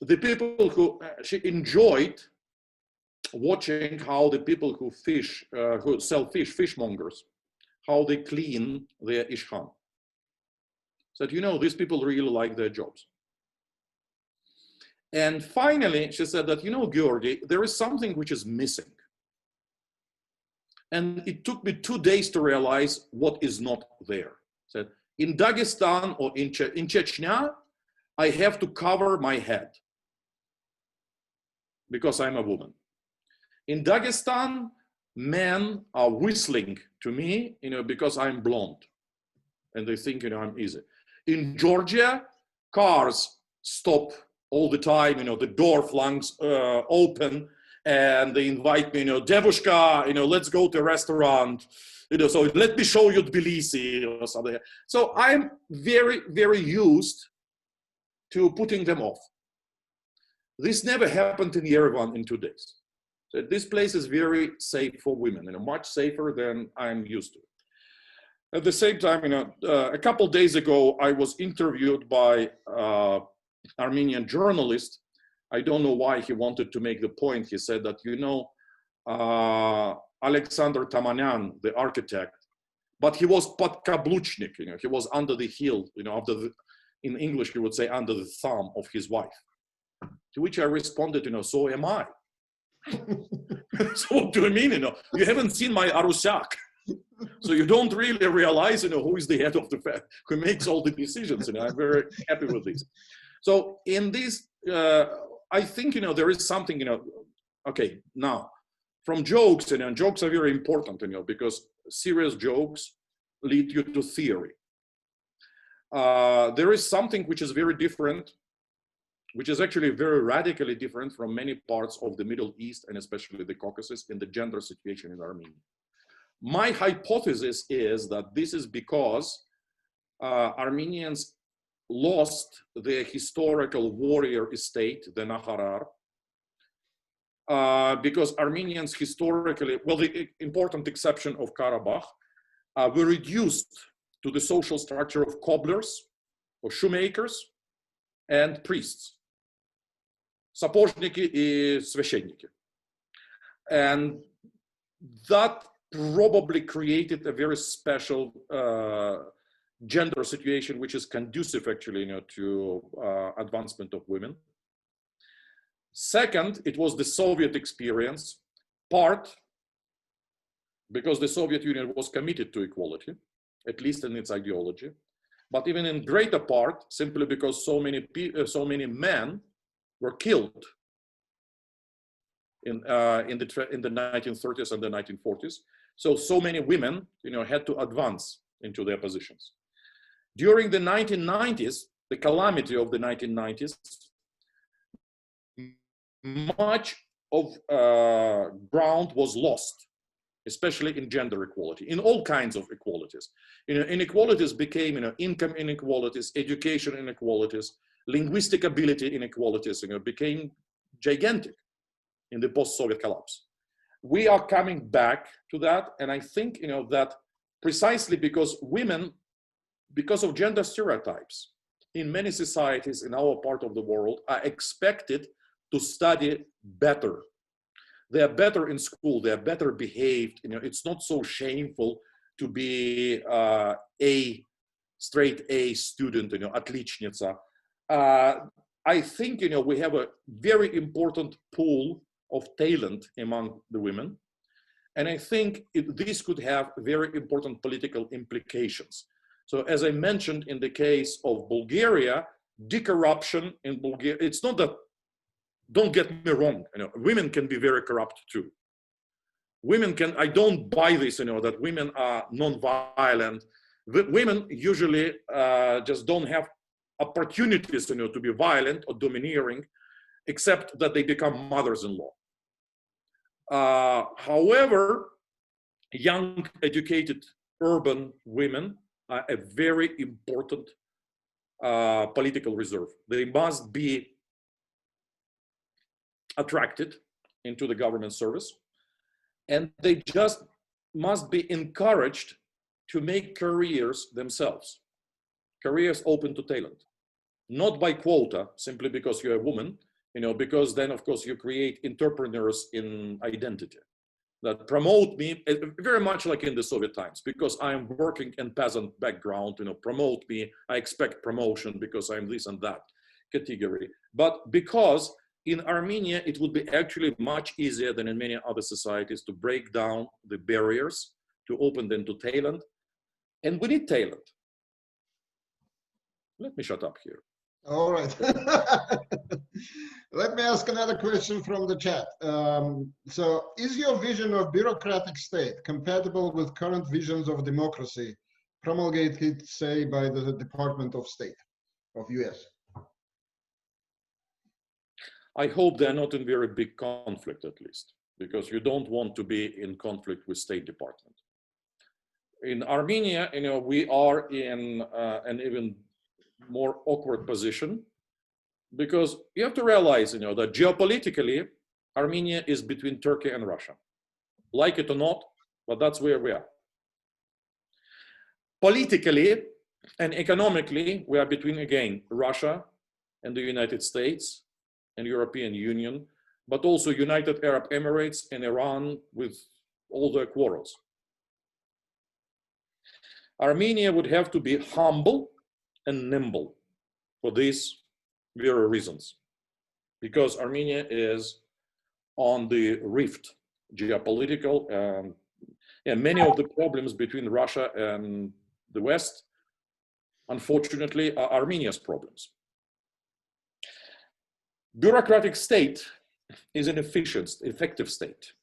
The people who she enjoyed watching how the people who fish, who sell fish, fishmongers, how they clean their ishkhan. Said, these people really like their jobs. And finally, she said that, Georgi, there is something which is missing. And it took me 2 days to realize what is not there. Said, in Dagestan or in Chechnya, I have to cover my head because I'm a woman. In Dagestan, men are whistling to me, because I'm blonde, and they think, I'm easy. In Georgia, cars stop all the time, the door flings open, and they invite me, Devushka, let's go to a restaurant, so let me show you Tbilisi or something. So I'm very, very used to putting them off. This never happened in Yerevan in 2 days. So this place is very safe for women, much safer than I'm used to. At the same time, a couple of days ago, I was interviewed by Armenian journalist. I don't know why he wanted to make the point. He said that, Alexander Tamanyan, the architect, but he was podkabluchnik, he was under the heel, in English, you would say under the thumb of his wife. To which I responded, so am I. So what do you mean, you haven't seen my Arusyak. So you don't really realize, who is the head of the family, who makes all the decisions. I'm very happy with this. So in this, I think, there is something, okay, now, from jokes, and jokes are very important, because serious jokes lead you to theory. There is something which is very different, which is actually very radically different from many parts of the Middle East and especially the Caucasus in the gender situation in Armenia. My hypothesis is that this is because Armenians lost their historical warrior estate, the Naharar, because Armenians historically, well, the important exception of Karabakh, were reduced to the social structure of cobblers or shoemakers and priests. Sapožniki и священники. And that probably created a very special gender situation, which is conducive actually, to advancement of women. Second, it was the Soviet experience, part because the Soviet Union was committed to equality, at least in its ideology, but even in greater part, simply because so many men were killed in the 1930s and the 1940s. So many women, had to advance into their positions. During the 1990s, the calamity of the 1990s, much of ground was lost, especially in gender equality, in all kinds of equalities. Inequalities became, income inequalities, education inequalities, linguistic ability inequalities, became gigantic in the post-Soviet collapse. We are coming back to that, and I think, that precisely because women, because of gender stereotypes, in many societies in our part of the world, are expected to study better. They are better in school, they are better behaved. It's not so shameful to be a straight A student, отличница. I think, we have a very important pool of talent among the women. And I think this could have very important political implications. So as I mentioned in the case of Bulgaria, decorruption in Bulgaria, it's not that, don't get me wrong, women can be very corrupt too. Women can, I don't buy this, that women are non-violent. Women usually just don't have opportunities, to be violent or domineering, except that they become mothers-in-law. However, young, educated, urban women are a very important political reserve. They must be attracted into the government service, and they just must be encouraged to make careers themselves, careers open to talent, not by quota, simply because you're a woman, because then of course you create entrepreneurs in identity that promote me, very much like in the Soviet times, because I'm working in peasant background, promote me, I expect promotion because I'm this and that category. But because in Armenia, it would be actually much easier than in many other societies to break down the barriers, to open them to talent. And we need talent. Let me shut up here. All right. Let me ask another question from the chat. So is your vision of bureaucratic state compatible with current visions of democracy promulgated, say, by the Department of State of US? I hope they're not in very big conflict, at least, because you don't want to be in conflict with State Department. In Armenia, we are in an even more awkward position, because you have to realize, that geopolitically, Armenia is between Turkey and Russia. Like it or not, but that's where we are. Politically and economically, we are between, again, Russia and the United States and European Union, but also United Arab Emirates and Iran with all their quarrels. Armenia would have to be humble and nimble for these very reasons, because Armenia is on the rift, geopolitical, and many of the problems between Russia and the West, unfortunately, are Armenia's problems. Bureaucratic state is an effective state.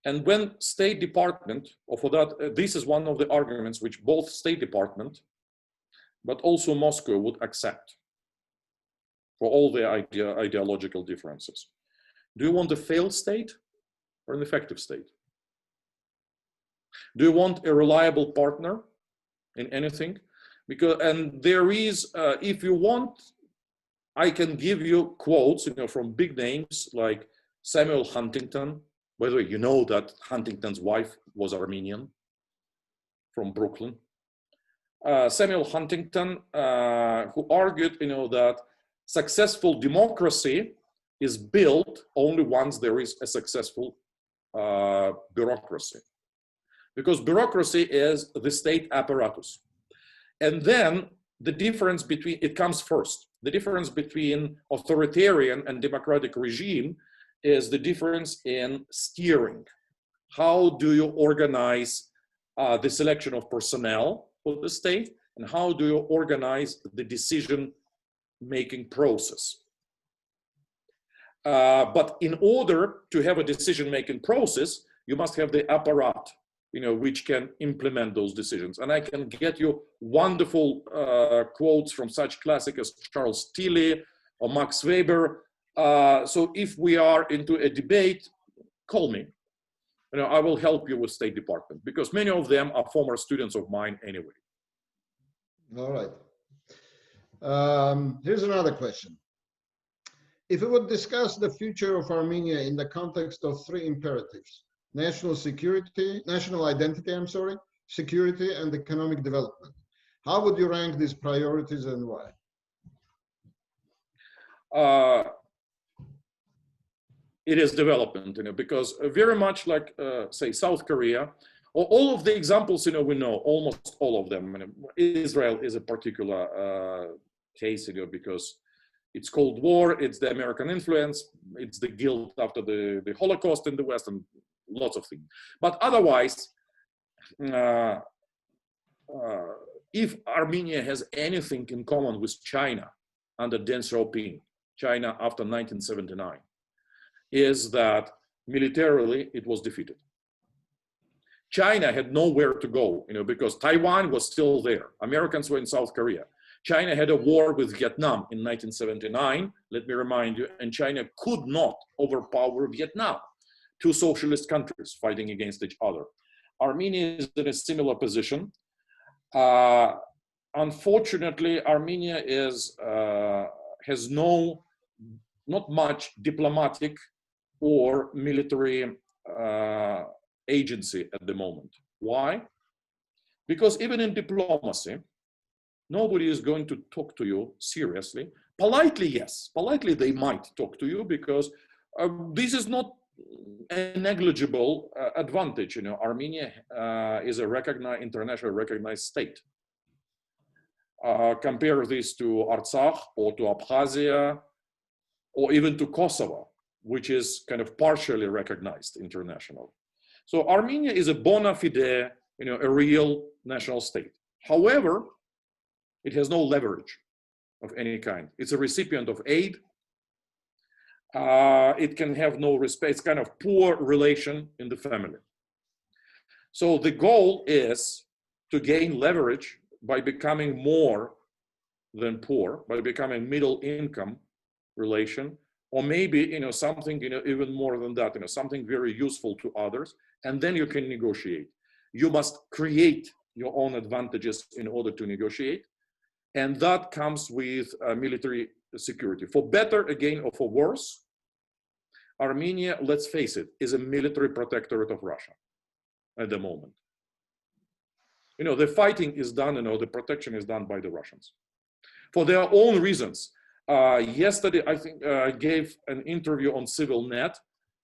And when State Department, or for that, this is one of the arguments which both State Department, but also Moscow would accept for all the ideological differences. Do you want a failed state or an effective state? Do you want a reliable partner in anything? Because, and there is, if you want, I can give you quotes, from big names like Samuel Huntington. By the way, you know that Huntington's wife was Armenian from Brooklyn. Samuel Huntington, who argued, that successful democracy is built only once there is a successful bureaucracy. Because bureaucracy is the state apparatus. And then the difference between, it comes first. The difference between authoritarian and democratic regime is the difference in steering. How do you organize the selection of personnel for the state, and how do you organize the decision-making process? But in order to have a decision-making process, you must have the apparatus, which can implement those decisions. And I can get you wonderful quotes from such classics as Charles Tilly or Max Weber. So if we are into a debate, call me. I will help you with State Department, because many of them are former students of mine anyway. All right. Here's another question. If we would discuss the future of Armenia in the context of three imperatives: national security, national identity, security, and economic development, how would you rank these priorities and why? It is development, because very much like, say, South Korea, or all of the examples, we know, almost all of them. Israel is a particular case, because it's Cold War, it's the American influence, it's the guilt after the Holocaust in the West, and lots of things. But otherwise, if Armenia has anything in common with China under Deng Xiaoping, China after 1979, is that militarily it was defeated. China had nowhere to go, because Taiwan was still there. Americans were in South Korea. China had a war with Vietnam in 1979, let me remind you, and China could not overpower Vietnam. Two socialist countries fighting against each other. Armenia is in a similar position. Unfortunately, Armenia has not much diplomatic or military agency at the moment. Why? Because even in diplomacy, nobody is going to talk to you seriously. Politely, yes. Politely, they might talk to you, because this is not a negligible advantage. Armenia is a internationally recognized state. Compare this to Artsakh or to Abkhazia or even to Kosovo, which is kind of partially recognized internationally. So Armenia is a bona fide, a real national state. However, it has no leverage of any kind. It's a recipient of aid. It can have no respect. It's kind of poor relation in the family. So the goal is to gain leverage by becoming more than poor, by becoming middle income relation, or maybe something even more than that, something very useful to others, and then you can negotiate. You must create your own advantages in order to negotiate, and that comes with military security. For better, again, or for worse, Armenia, let's face it, is a military protectorate of Russia at the moment. The fighting is done, the protection is done by the Russians for their own reasons. Yesterday, I think I gave an interview on CivilNet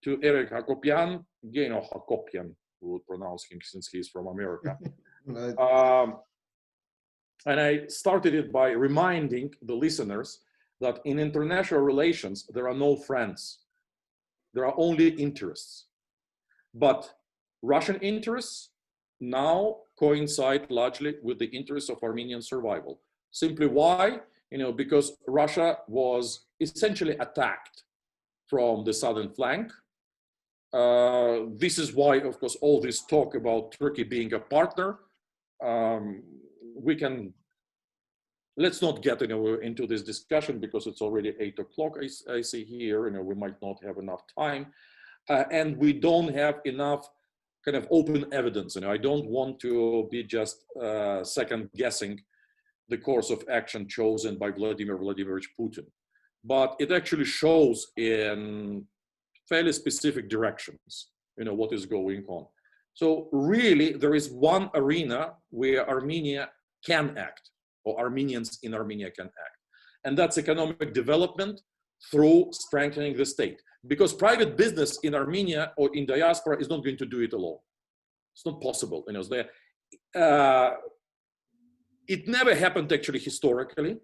to Eric Hakopian, Hakopian, who would pronounce him since he's from America. Right. And I started it by reminding the listeners that in international relations, there are no friends. There are only interests. But Russian interests now coincide largely with the interests of Armenian survival. Simply why? Because Russia was essentially attacked from the southern flank. This is why, of course, all this talk about Turkey being a partner, let's not get into this discussion because it's already 8 o'clock. I see here, we might not have enough time, and we don't have enough kind of open evidence. I don't want to be just second guessing the course of action chosen by Vladimir Vladimirovich Putin, but it actually shows in fairly specific directions, what is going on. So really, there is one arena where Armenia can act, or Armenians in Armenia can act, and that's economic development through strengthening the state. Because private business in Armenia or in diaspora is not going to do it alone. It's not possible. It never happened actually historically.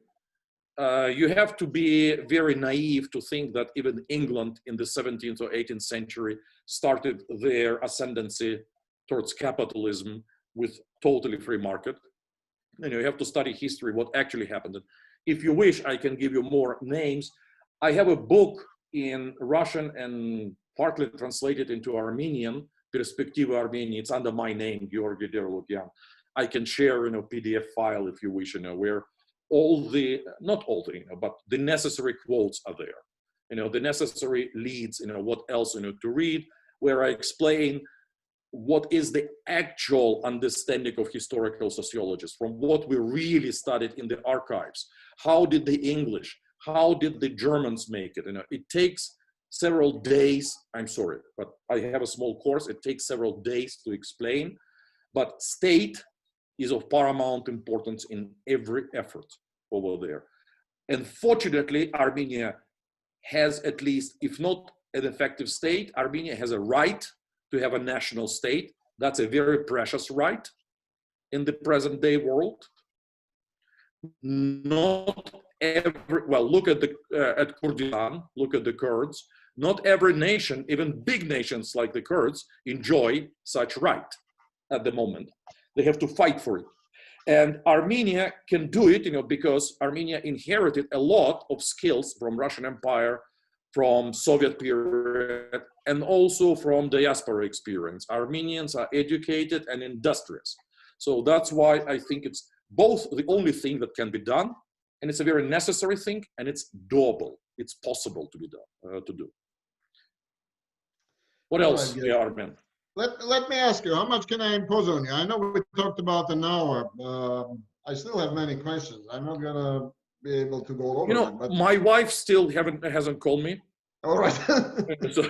You have to be very naive to think that even England in the 17th or 18th century started their ascendancy towards capitalism with totally free market. You have to study history, what actually happened. If you wish, I can give you more names. I have a book in Russian and partly translated into Armenian, Perspectiva Armenia. It's under my name, Georgi Derlogyan. I can share, PDF file if you wish, where all the, not all the, but the necessary quotes are there. The necessary leads, what else, to read, where I explain what is the actual understanding of historical sociologists from what we really studied in the archives. How did the English, how did the Germans make it? It takes several days, I'm sorry, but I have a small course. It takes several days to explain, but state is of paramount importance in every effort over there. And fortunately, Armenia has at least, if not an effective state, Armenia has a right to have a national state. That's a very precious right in the present day world. Not every, well, look at Kurdistan, look at the Kurds. Not every nation, even big nations like the Kurds, enjoy such right at the moment. They have to fight for it. And Armenia can do it, because Armenia inherited a lot of skills from Russian Empire, from Soviet period, and also from diaspora experience. Armenians are educated and industrious. So that's why I think it's both the only thing that can be done, and it's a very necessary thing, and it's doable. It's possible to be done, to do. What else, right, yeah. Armen? Let me ask you, how much can I impose on you? I know we talked about an hour. I still have many questions. I'm not gonna be able to go over them. But my wife still hasn't called me. All right. So,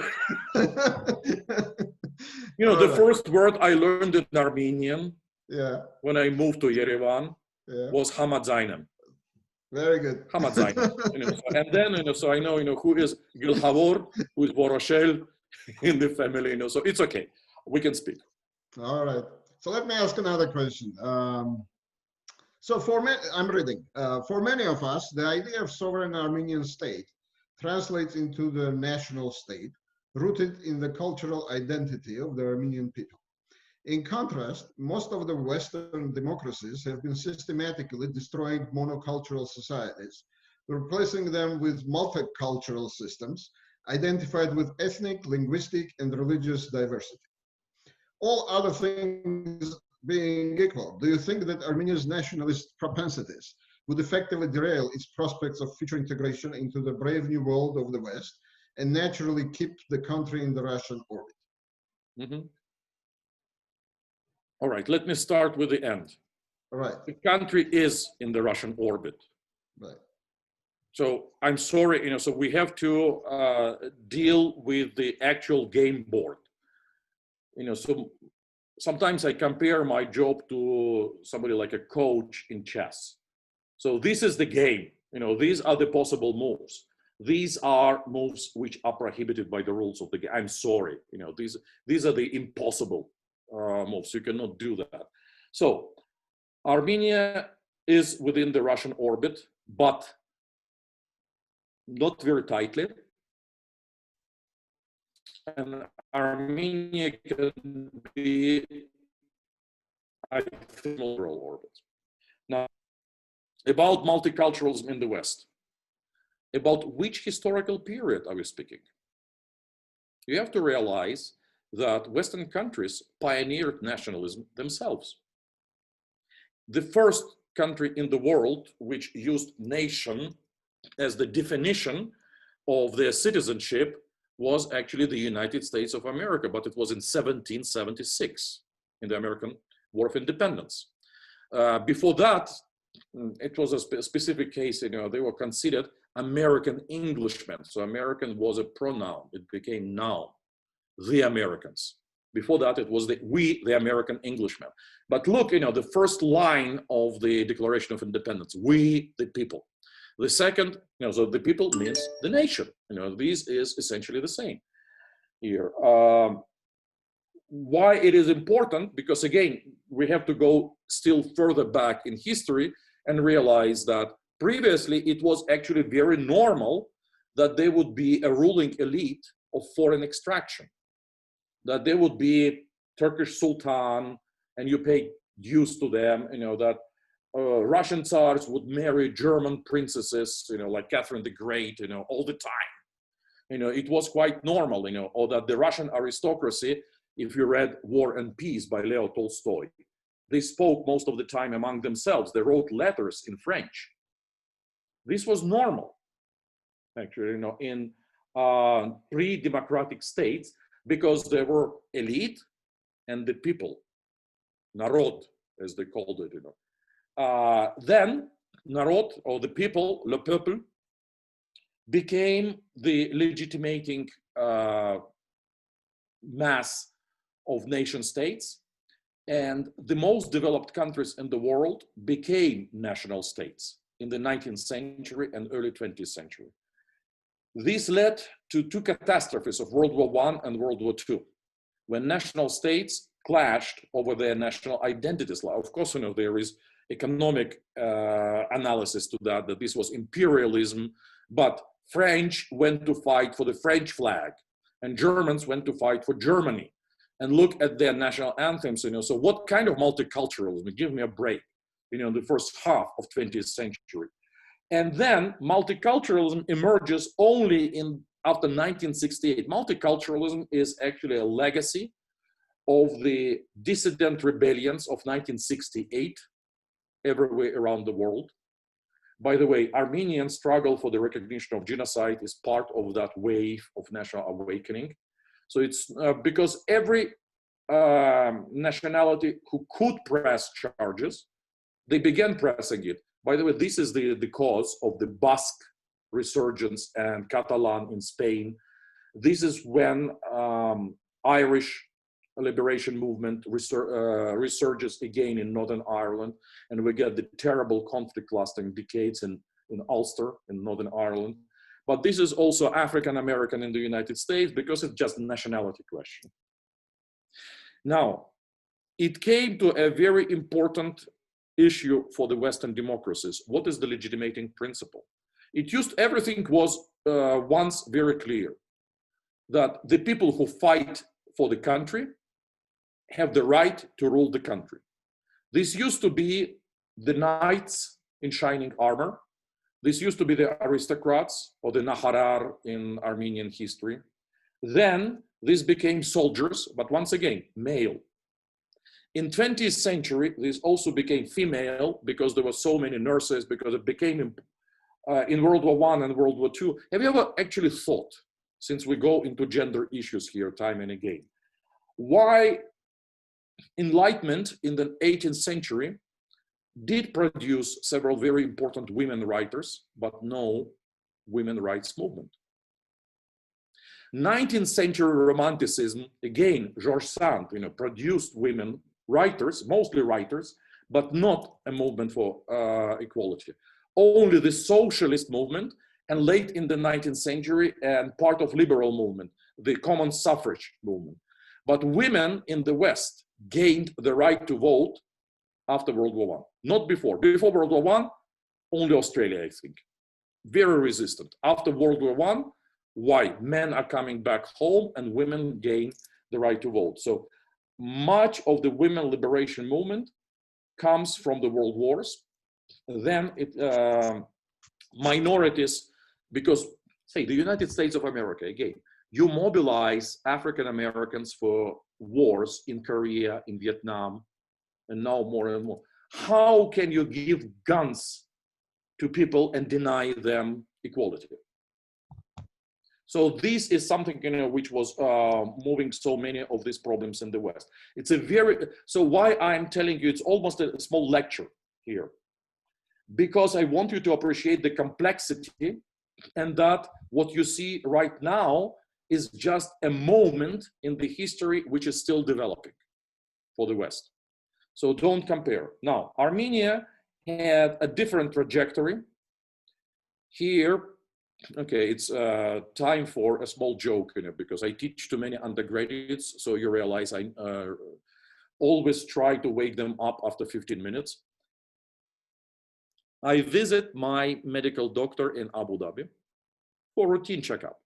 the first word I learned in Armenian, when I moved to Yerevan, was Hamadzainem. Very good. Hamadzainem. And then, so I know, who is Gilhavor, who is Boroshel in the family, so it's okay. We can speak. All right. So let me ask another question. So I'm reading. For many of us, the idea of sovereign Armenian state translates into the national state, rooted in the cultural identity of the Armenian people. In contrast, most of the Western democracies have been systematically destroying monocultural societies, replacing them with multicultural systems identified with ethnic, linguistic, and religious diversity. All other things being equal, do you think that Armenia's nationalist propensities would effectively derail its prospects of future integration into the brave new world of the West and naturally keep the country in the Russian orbit? Mm-hmm. All right, let me start with the end. All right. The country is in the Russian orbit. Right. So I'm sorry, so we have to deal with the actual game board. So sometimes I compare my job to somebody like a coach in chess. So this is the game, these are the possible moves. These are moves which are prohibited by the rules of the game. I'm sorry, these are the impossible moves. You cannot do that. So Armenia is within the Russian orbit, but not very tightly. And Armenia can be a moral orbit. Now, about multiculturalism in the West, about which historical period are we speaking? you have to realize that Western countries pioneered nationalism themselves. The first country in the world which used nation as the definition of their citizenship was actually the United States of America, but it was in 1776 in the American War of Independence. Before that, it was a specific case, you know, they were considered American Englishmen. So American was a pronoun, it became noun, the Americans. Before that, it was we, the American Englishmen. But look, you know, the first line of the Declaration of Independence, we the people. The second, you know, so the people means the nation. You know, this is essentially the same here. Why it is important? Because again, we have to go still further back in history and realize that previously it was actually very normal that there would be a ruling elite of foreign extraction, that there would be Turkish Sultan and you pay dues to them, you know, that Russian Tsars would marry German princesses, you know, like Catherine the Great, you know, all the time. You know, it was quite normal, you know, or that the Russian aristocracy, if you read War and Peace by Leo Tolstoy, they spoke most of the time among themselves. They wrote letters in French. This was normal, actually, you know, in pre-democratic states, because there were elite and the people, narod, as they called it, you know. Then narod, or the people, le peuple, became the legitimating mass of nation states, and the most developed countries in the world became national states in the 19th century and early 20th century. This led to two catastrophes of World War I and World War II, when national states clashed over their national identities. Of course, you know, there is economic analysis to that, that this was imperialism, but French went to fight for the French flag, and Germans went to fight for Germany. And look at their national anthems, you know, so what kind of multiculturalism? Give me a break, you know, in the first half of 20th century. And then multiculturalism emerges only after 1968. Multiculturalism is actually a legacy of the dissident rebellions of 1968 everywhere around the world. By the way, Armenian struggle for the recognition of genocide is part of that wave of national awakening. So it's because every nationality who could press charges, they began pressing it. By the way, this is the cause of the Basque resurgence and Catalan in Spain. This is when Irish liberation movement resurges again in Northern Ireland, and we get the terrible conflict lasting decades in Ulster in Northern Ireland. But this is also African American in the United States because it's just a nationality question. Now, it came to a very important issue for the Western democracies. What is the legitimating principle? Everything was once very clear, that the people who fight for the country have the right to rule the country. This used to be the knights in shining armor. This used to be the aristocrats, or the Naharar in Armenian history. Then this became soldiers, but once again, male. In 20th century, this also became female because there were so many nurses, because it became in World War I and World War II. Have you ever actually thought, since we go into gender issues here time and again, why Enlightenment in the 18th century did produce several very important women writers, but no women rights movement? 19th century Romanticism, again, George Sand, you know, produced women writers, mostly writers, but not a movement for equality. Only the socialist movement, and late in the 19th century, and part of liberal movement, the common suffrage movement. But women in the West gained the right to vote after World War I, not before. Before World War I, only Australia, I think. Very resistant. After World War I, why? Men are coming back home and women gain the right to vote. So much of the women liberation movement comes from the world wars. Then minorities, because say the United States of America, again, you mobilize African Americans for wars in Korea, in Vietnam, and now more and more. How can you give guns to people and deny them equality? So this is something, which was moving so many of these problems in the West. It's a so why I'm telling you, it's almost a small lecture here, because I want you to appreciate the complexity, and that what you see right now is just a moment in the history which is still developing for the West. So don't compare. Now, Armenia had a different trajectory. Here, okay, it's time for a small joke, because I teach to many undergraduates, so you realize I always try to wake them up after 15 minutes. I visit my medical doctor in Abu Dhabi for routine checkup.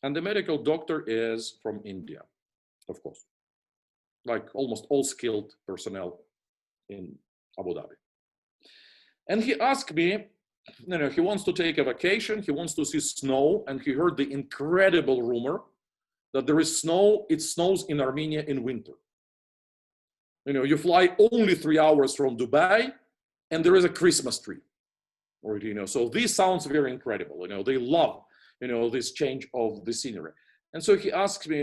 And the medical doctor is from India, of course, like almost all skilled personnel in Abu Dhabi. And he asked me, he wants to take a vacation, he wants to see snow, and he heard the incredible rumor that there is snow, it snows in Armenia in winter. You fly only 3 hours from Dubai, and there is a Christmas tree. Or, so this sounds very incredible. They love, this change of the scenery. And so he asks me,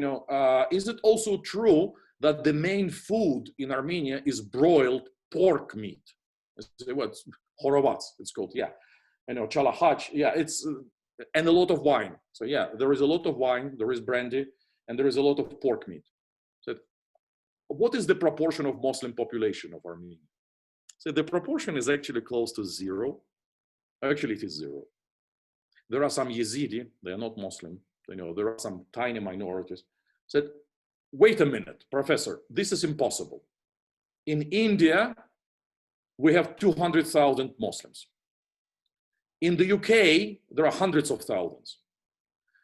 is it also true that the main food in Armenia is broiled pork meat? I say, what? Horovats, it's called, yeah. Chalahach, yeah, it's, and a lot of wine. So yeah, there is a lot of wine, there is brandy, and there is a lot of pork meat. So what is the proportion of Muslim population of Armenia? So the proportion is actually close to 0. Actually, it is 0. There are some Yazidi, they are not Muslim. There are some tiny minorities. Said, wait a minute, professor, this is impossible. In India, we have 200,000 Muslims. In the UK, there are hundreds of thousands.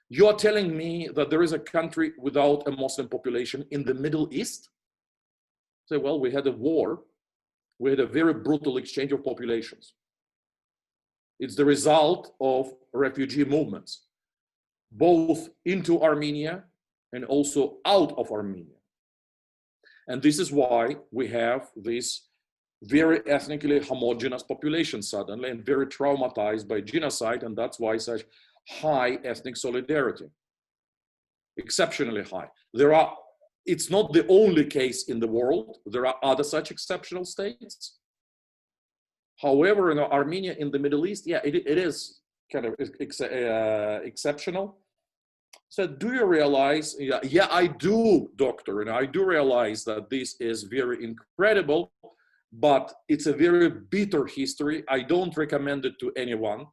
You are telling me that there is a country without a Muslim population in the Middle East? Say, well, we had a war. We had a very brutal exchange of populations. It's the result of refugee movements, both into Armenia and also out of Armenia. And this is why we have this very ethnically homogeneous population suddenly, and very traumatized by genocide, and that's why such high ethnic solidarity, exceptionally high. It's not the only case in the world. There are other such exceptional states. However, Armenia in the Middle East, yeah, it is kind of exceptional. So do you realize, yeah, I do, doctor, and I do realize that this is very incredible, but it's a very bitter history. I don't recommend it to anyone,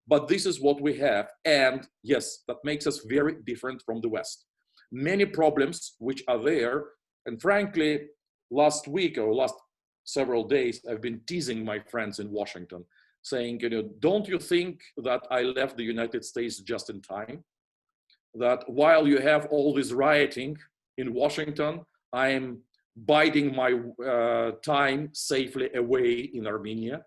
but this is what we have. And yes, that makes us very different from the West. Many problems which are there, and frankly, last week or last several days, I've been teasing my friends in Washington, saying, don't you think that I left the United States just in time? That while you have all this rioting in Washington, I'm biding my time safely away in Armenia.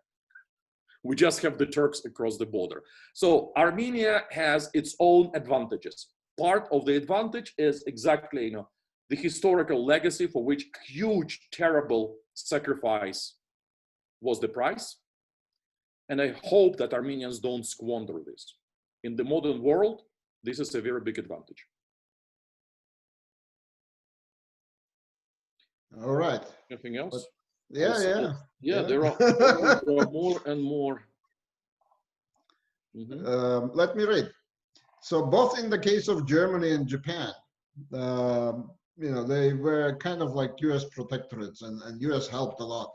We just have the Turks across the border. So Armenia has its own advantages. Part of the advantage is exactly, the historical legacy for which huge, terrible sacrifice was the price. And I hope that Armenians don't squander this. In the modern world, this is a very big advantage. All right. Anything else? Yeah. There are more and more. Mm-hmm. Let me read. So both in the case of Germany and Japan, they were kind of like US protectorates, and US helped a lot,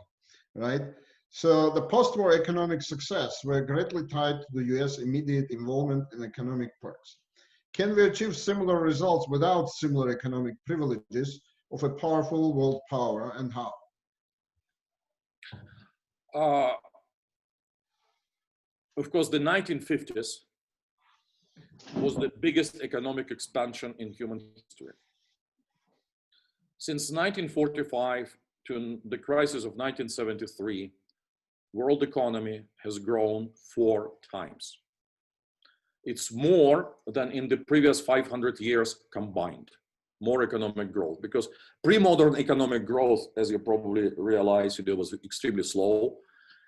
right? So the post-war economic success were greatly tied to the US immediate involvement in economic perks. Can we achieve similar results without similar economic privileges of a powerful world power, and how? Of course, the 1950s was the biggest economic expansion in human history. Since 1945 to the crisis of 1973, world economy has grown 4 times. It's more than in the previous 500 years combined, more economic growth, because pre-modern economic growth, as you probably realize, it was extremely slow.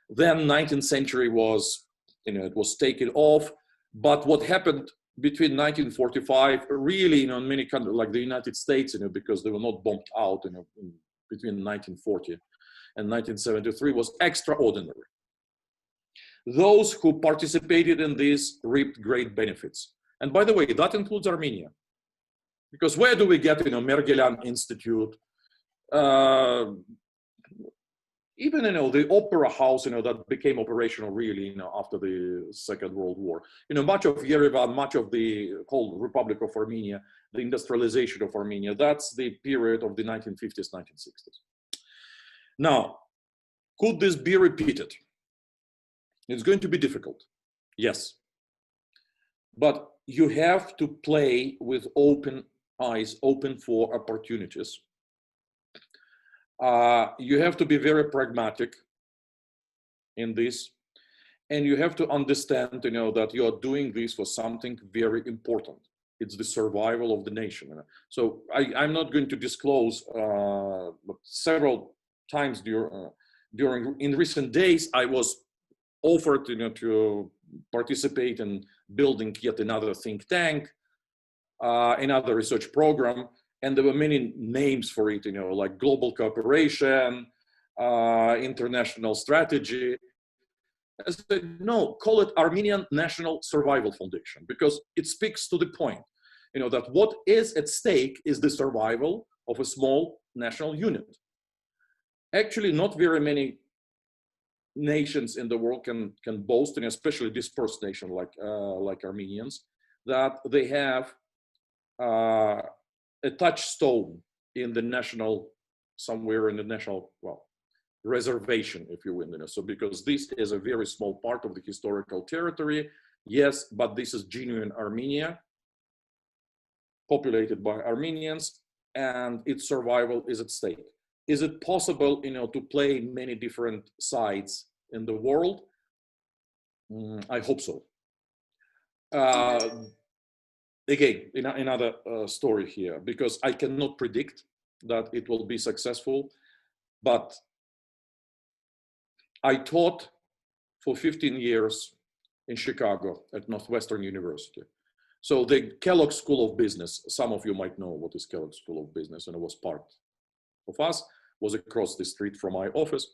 Then 19th century was, it was taken off. But what happened between 1945, really, in many countries like the United States, because they were not bombed out, between 1940 and 1973 was extraordinary. Those who participated in this reaped great benefits. And by the way, that includes Armenia. Because where do we get, Mergelian Institute, even, the opera house, that became operational really, after the Second World War. Much of Yerevan, much of the whole Republic of Armenia, the industrialization of Armenia, that's the period of the 1950s, 1960s. Now, could this be repeated? It's going to be difficult, yes. But you have to play with open eyes, open for opportunities. You have to be very pragmatic in this, and you have to understand, that you are doing this for something very important. It's the survival of the nation. So I'm not going to disclose, but several times in recent days, I was offered, to participate in building yet another think tank, another research program. And there were many names for it, like global cooperation, international strategy. I said, no, call it Armenian National Survival Foundation, because it speaks to the point, that what is at stake is the survival of a small national unit. Actually, not very many nations in the world can boast, and especially dispersed nation like Armenians, that they have a touchstone in the national, somewhere in the national, reservation, if you will. So because this is a very small part of the historical territory, yes, but this is genuine Armenia, populated by Armenians, and its survival is at stake. Is it possible, to play many different sides in the world? I hope so. Again, another story here, because I cannot predict that it will be successful, but I taught for 15 years in Chicago at Northwestern University. So the Kellogg School of Business, some of you might know what is Kellogg School of Business, and it was part of us, was across the street from my office.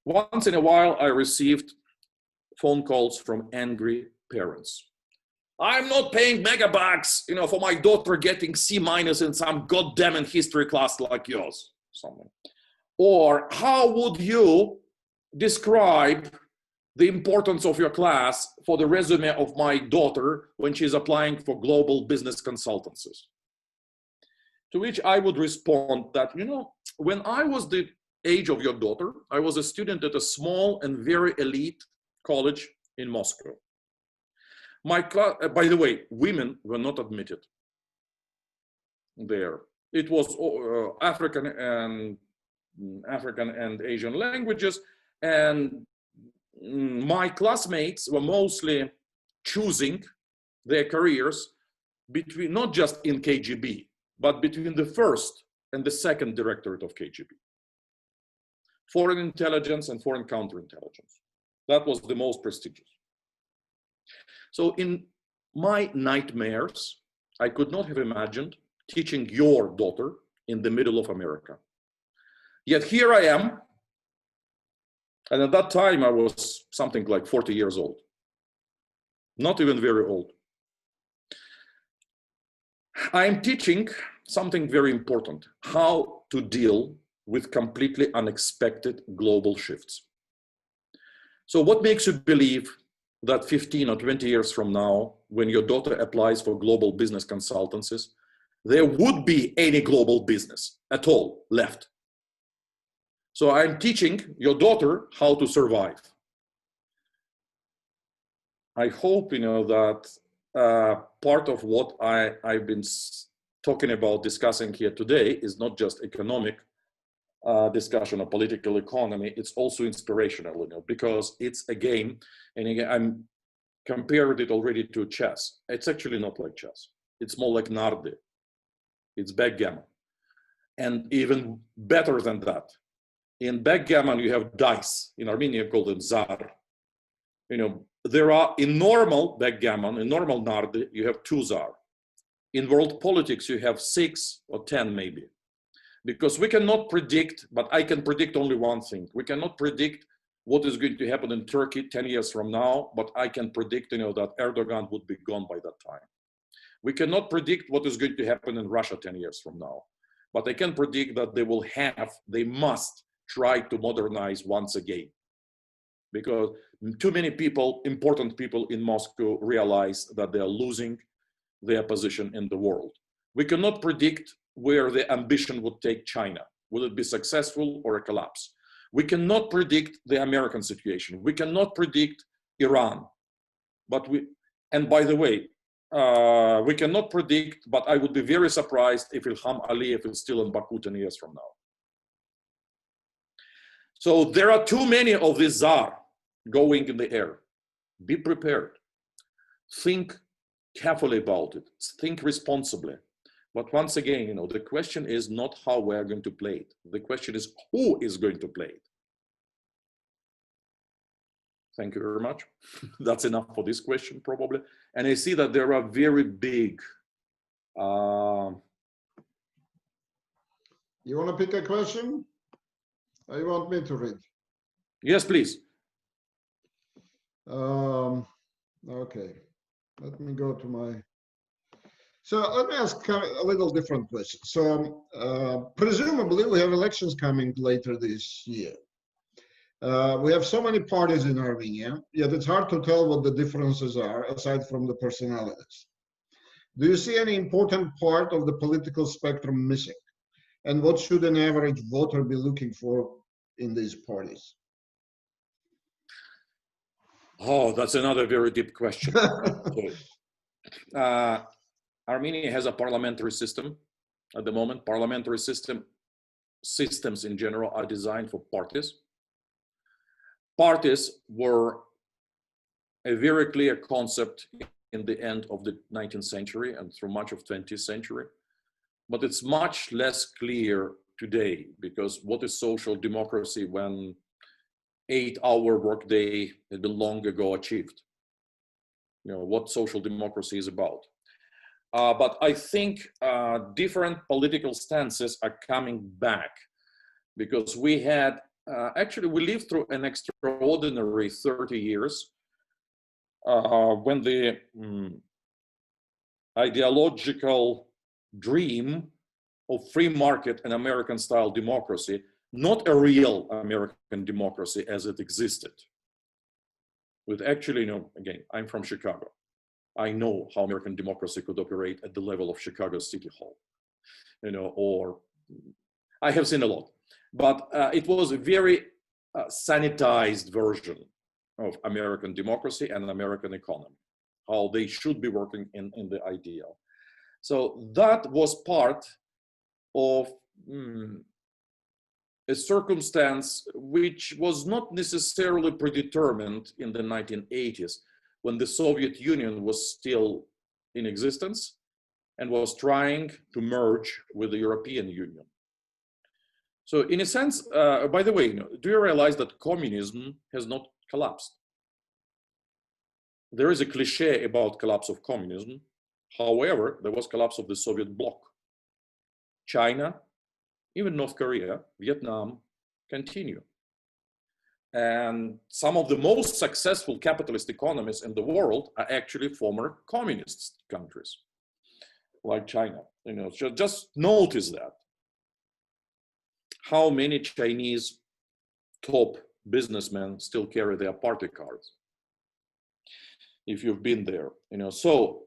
Once in a while, I received phone calls from angry parents. I'm not paying megabucks, for my daughter getting C- in some goddamn history class like yours. Something. Or how would you describe the importance of your class for the resume of my daughter when she's applying for global business consultancies? To which I would respond that, when I was the age of your daughter, I was a student at a small and very elite college in Moscow. My class, by the way, women were not admitted there. It was African and Asian languages, and my classmates were mostly choosing their careers between, not just in KGB, but between the first and the second directorate of KGB. Foreign intelligence and foreign counterintelligence. That was the most prestigious. So in my nightmares, I could not have imagined teaching your daughter in the middle of America. Yet here I am. And at that time, I was something like 40 years old. Not even very old. I'm teaching something very important, how to deal with completely unexpected global shifts. So what makes you believe that 15 or 20 years from now, when your daughter applies for global business consultancies, there would be any global business at all left? So I'm teaching your daughter how to survive. I hope, that part of what I've been talking about, discussing here today is not just economic discussion of political economy, it's also inspirational, because it's a game. And again, compared it already to chess. It's actually not like chess. It's more like nardi. It's backgammon. And even better than that, in backgammon, you have dice. In Armenia, called them zar. You know, there are, in normal backgammon, in normal nardi, you have 2 zar. In world politics, you have 6 or 10 maybe. Because we cannot predict, but I can predict only one thing. We cannot predict what is going to happen in Turkey 10 years from now, but I can predict, you know, that Erdogan would be gone by that time. We cannot predict what is going to happen in Russia 10 years from now, but I can predict that they must try to modernize once again. Because too many people, important people in Moscow, realize that they are losing their position in the world. We cannot predict where the ambition would take China. Will it be successful or a collapse? We cannot predict the American situation. We cannot predict Iran. And by the way, we cannot predict, but I would be very surprised if Ilham Aliyev is still in Baku 10 years from now. So there are too many of these czar going in the air. Be prepared. Think carefully about it. Think responsibly. But once again, you know, the question is not how we are going to play it. The question is who is going to play it. Thank you very much. That's enough for this question, probably. And I see that there are very big. You want to pick a question? Or you want me to read? Yes, please. Okay. Let me go to my. So let me ask a little different question. So presumably we have elections coming later this year. We have so many parties in Armenia, yet it's hard to tell what the differences are aside from the personalities. Do you see any important part of the political spectrum missing? And what should an average voter be looking for in these parties? Oh, that's another very deep question. Armenia has a parliamentary system at the moment. Parliamentary systems in general are designed for parties. Parties were a very clear concept in the end of the 19th century and through much of 20th century. But it's much less clear today, because what is social democracy when 8-hour workday had been long ago achieved? You know, what social democracy is about. But I think different political stances are coming back, because we had, actually we lived through an extraordinary 30 years when the ideological dream of free market and American style democracy, not a real American democracy as it existed. With actually, you know, again, I'm from Chicago. I know how American democracy could operate at the level of Chicago City Hall, you know, or I have seen a lot, but it was a very sanitized version of American democracy and American economy, how they should be working in the ideal. So that was part of a circumstance which was not necessarily predetermined in the 1980s, when the Soviet Union was still in existence and was trying to merge with the European Union. So in a sense, by the way, you know, do you realize that communism has not collapsed? There is a cliche about collapse of communism. However, there was collapse of the Soviet bloc. China, even North Korea, Vietnam continue. And some of the most successful capitalist economies in the world are actually former communist countries, like China. You know, just notice that. How many Chinese top businessmen still carry their party cards? If you've been there, you know. So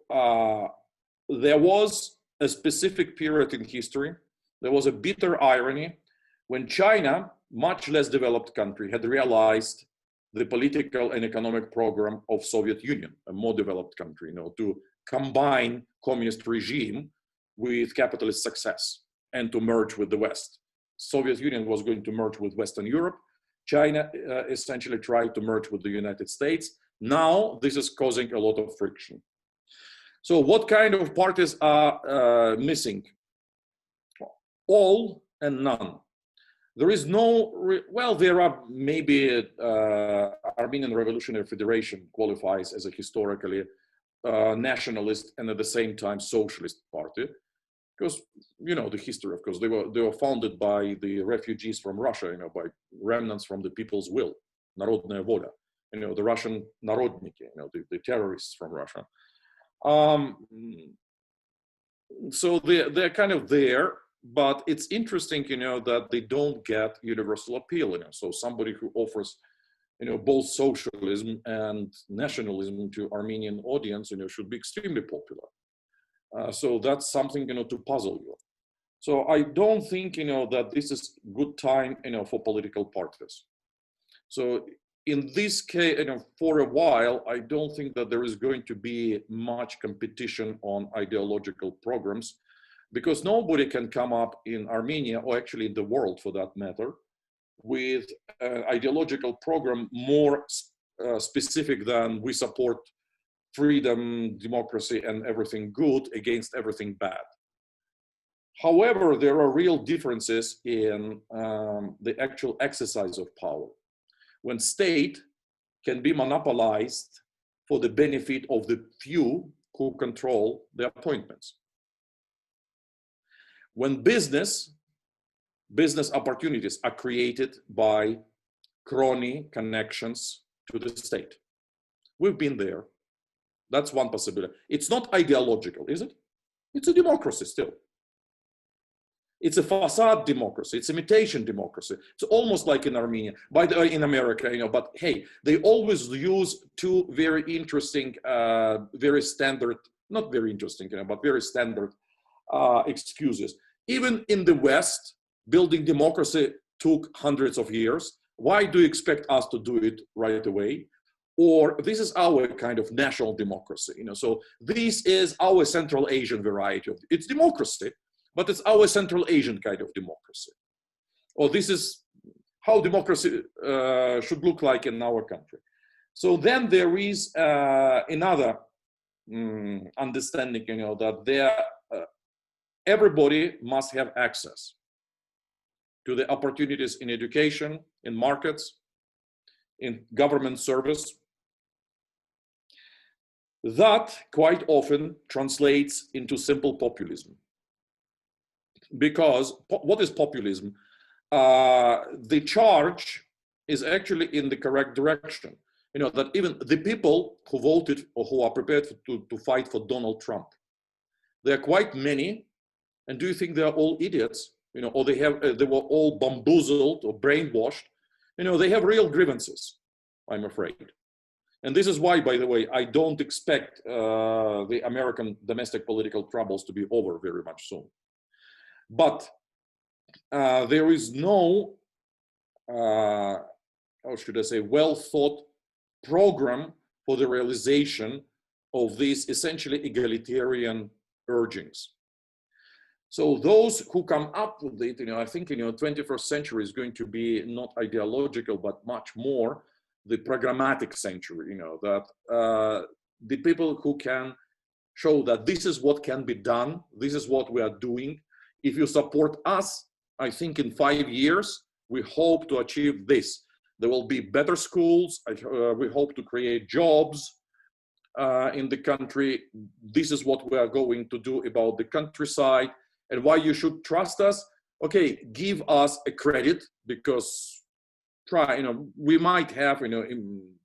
there was a specific period in history. There was a bitter irony when China, much less developed country, had realized the political and economic program of Soviet Union, a more developed country, you know, to combine communist regime with capitalist success and to merge with the West. Soviet Union was going to merge with Western Europe. China essentially tried to merge with the United States. Now this is causing a lot of friction. So what kind of parties are missing? All and none. There is no, well, there are maybe Armenian Revolutionary Federation qualifies as a historically nationalist and at the same time socialist party, because you know the history. Of course, they were founded by the refugees from Russia, you know, by remnants from the people's will, Народная воля, you know, the Russian Narodniki, you know, the terrorists from Russia. So they're kind of there, but it's interesting, you know, that they don't get universal appeal, you know. So somebody who offers, you know, both socialism and nationalism to Armenian audience, you know, should be extremely popular. So that's something, you know, to puzzle you. So I don't think, you know, that this is good time, you know, for political parties. So in this case, you know, for a while, I don't think that there is going to be much competition on ideological programs, because nobody can come up in Armenia, or actually in the world for that matter, with an ideological program more specific than we support freedom, democracy, and everything good against everything bad. However, there are real differences in the actual exercise of power. When state can be monopolized for the benefit of the few who control the appointments. When business opportunities are created by crony connections to the state. We've been there. That's one possibility. It's not ideological, is it? It's a democracy still. It's a facade democracy. It's imitation democracy. It's almost like in Armenia, in America, you know. But hey, they always use two very interesting, very standard, not very interesting, you know, but very standard excuses. Even in the West, building democracy took hundreds of years. Why do you expect us to do it right away? Or this is our kind of national democracy, you know. So this is our Central Asian variety of it's democracy, but it's our Central Asian kind of democracy. Or this is how democracy should look like in our country. So then there is another understanding, you know, that everybody must have access to the opportunities in education, in markets, in government service. That quite often translates into simple populism. Because what is populism? The charge is actually in the correct direction. You know, that even the people who voted or who are prepared to fight for Donald Trump, there are quite many. And do you think they're all idiots? You know, or they were all bamboozled or brainwashed? You know, they have real grievances, I'm afraid. And this is why, by the way, I don't expect the American domestic political troubles to be over very much soon. But there is no, how should I say, well thought program for the realization of these essentially egalitarian urgings. So those who come up with it, you know, I think, you know, 21st century is going to be not ideological, but much more the programmatic century, you know, that the people who can show that this is what can be done, this is what we are doing. If you support us, I think in 5 years, we hope to achieve this. There will be better schools. We hope to create jobs in the country. This is what we are going to do about the countryside. And why you should trust us? Okay, give us a credit, because you know, we might have, you know,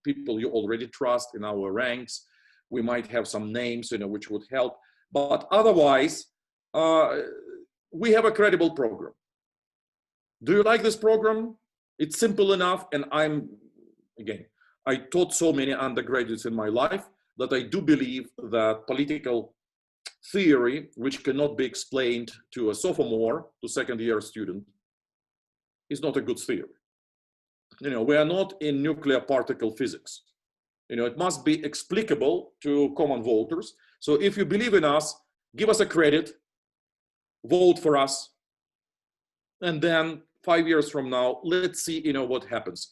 people you already trust in our ranks. We might have some names, you know, which would help. But otherwise, we have a credible program. Do you like this program? It's simple enough. And I taught so many undergraduates in my life that I do believe that political theory, which cannot be explained to a sophomore, to second-year student, is not a good theory. You know, we are not in nuclear particle physics. You know, it must be explicable to common voters. So if you believe in us, give us a credit, vote for us, and then 5 years from now, let's see, you know, what happens.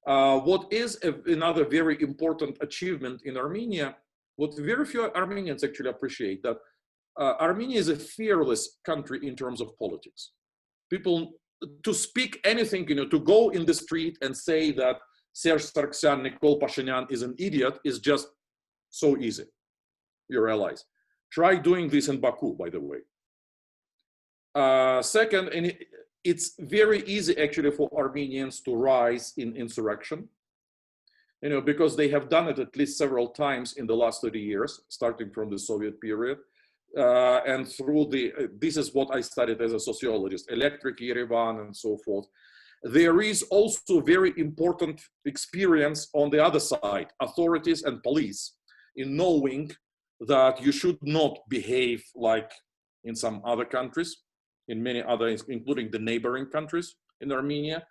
What is another very important achievement in Armenia, what very few Armenians actually appreciate, that Armenia is a fearless country in terms of politics. People, to speak anything, to go in the street and say that Serge Sargsyan, Nikol Pashinyan is an idiot is just so easy. You realize. Try doing this in Baku, by the way. Second, and it's very easy actually for Armenians to rise in insurrection, because they have done it at least several times in the last 30 years, starting from the Soviet period. And through this is what I studied as a sociologist, Electric Yerevan and so forth. There is also very important experience on the other side, authorities and police, in knowing that you should not behave like in some other countries, in many others, including the neighboring countries in Armenia,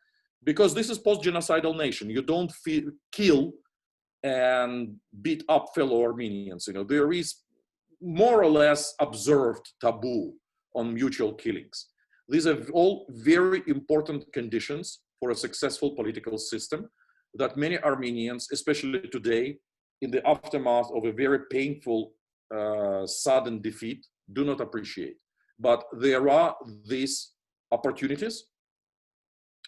because this is post-genocidal nation. You don't kill and beat up fellow Armenians. There is more or less observed taboo on mutual killings. These are all very important conditions for a successful political system that many Armenians, especially today, in the aftermath of a very painful, sudden defeat, do not appreciate. But there are these opportunities,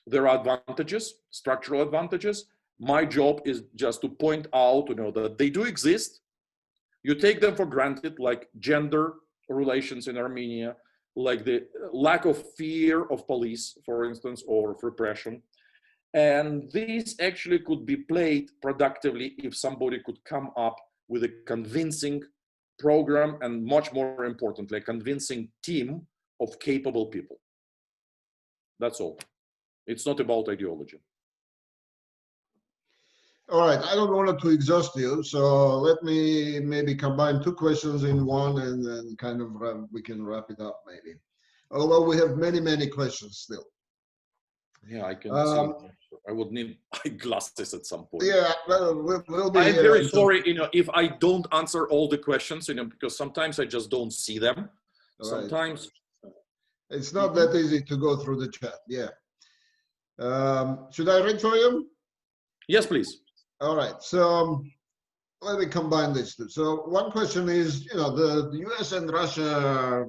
there are advantages, structural advantages. My job is just to point out, that they do exist. You take them for granted, like gender relations in Armenia, like the lack of fear of police, for instance, or of repression. And this actually could be played productively if somebody could come up with a convincing program and, much more importantly, a convincing team of capable people. That's all. It's not about ideology. All right, I don't want to exhaust you, so let me maybe combine two questions in one, and then kind of we can wrap it up maybe. Although we have many, many questions still. Yeah, I can see. I would need eyeglasses at some point. Yeah, well, we'll be I'm here very until... sorry, if I don't answer all the questions, because sometimes I just don't see them. Right. Sometimes it's not that easy to go through the chat. Yeah. Should I read for you? Yes, please. All right. So let me combine these two. So one question is, the US and Russia are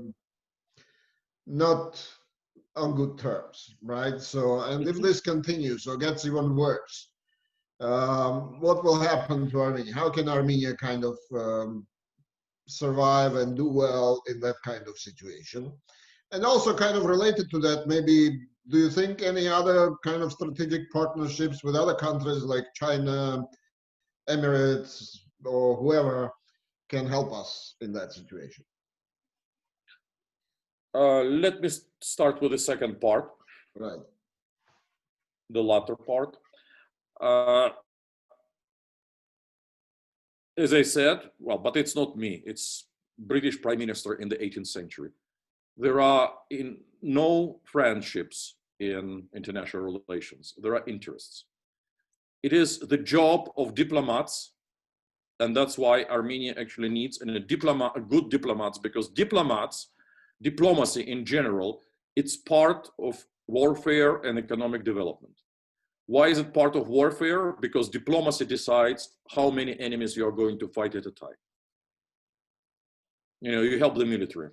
not on good terms, right? So, and if this continues or gets even worse, what will happen to Armenia? How can Armenia kind of survive and do well in that kind of situation? And also kind of related to that, maybe, do you think any other kind of strategic partnerships with other countries like China, Emirates, or whoever can help us in that situation? Let me start with the second part. Right. The latter part. As I said, well, but it's not me, it's British Prime Minister in the 18th century. There are no friendships in international relations. There are interests. It is the job of diplomats, and that's why Armenia actually needs good diplomats, because diplomacy in general, it's part of warfare and economic development. Why is it part of warfare? Because diplomacy decides how many enemies you are going to fight at a time. You help the military.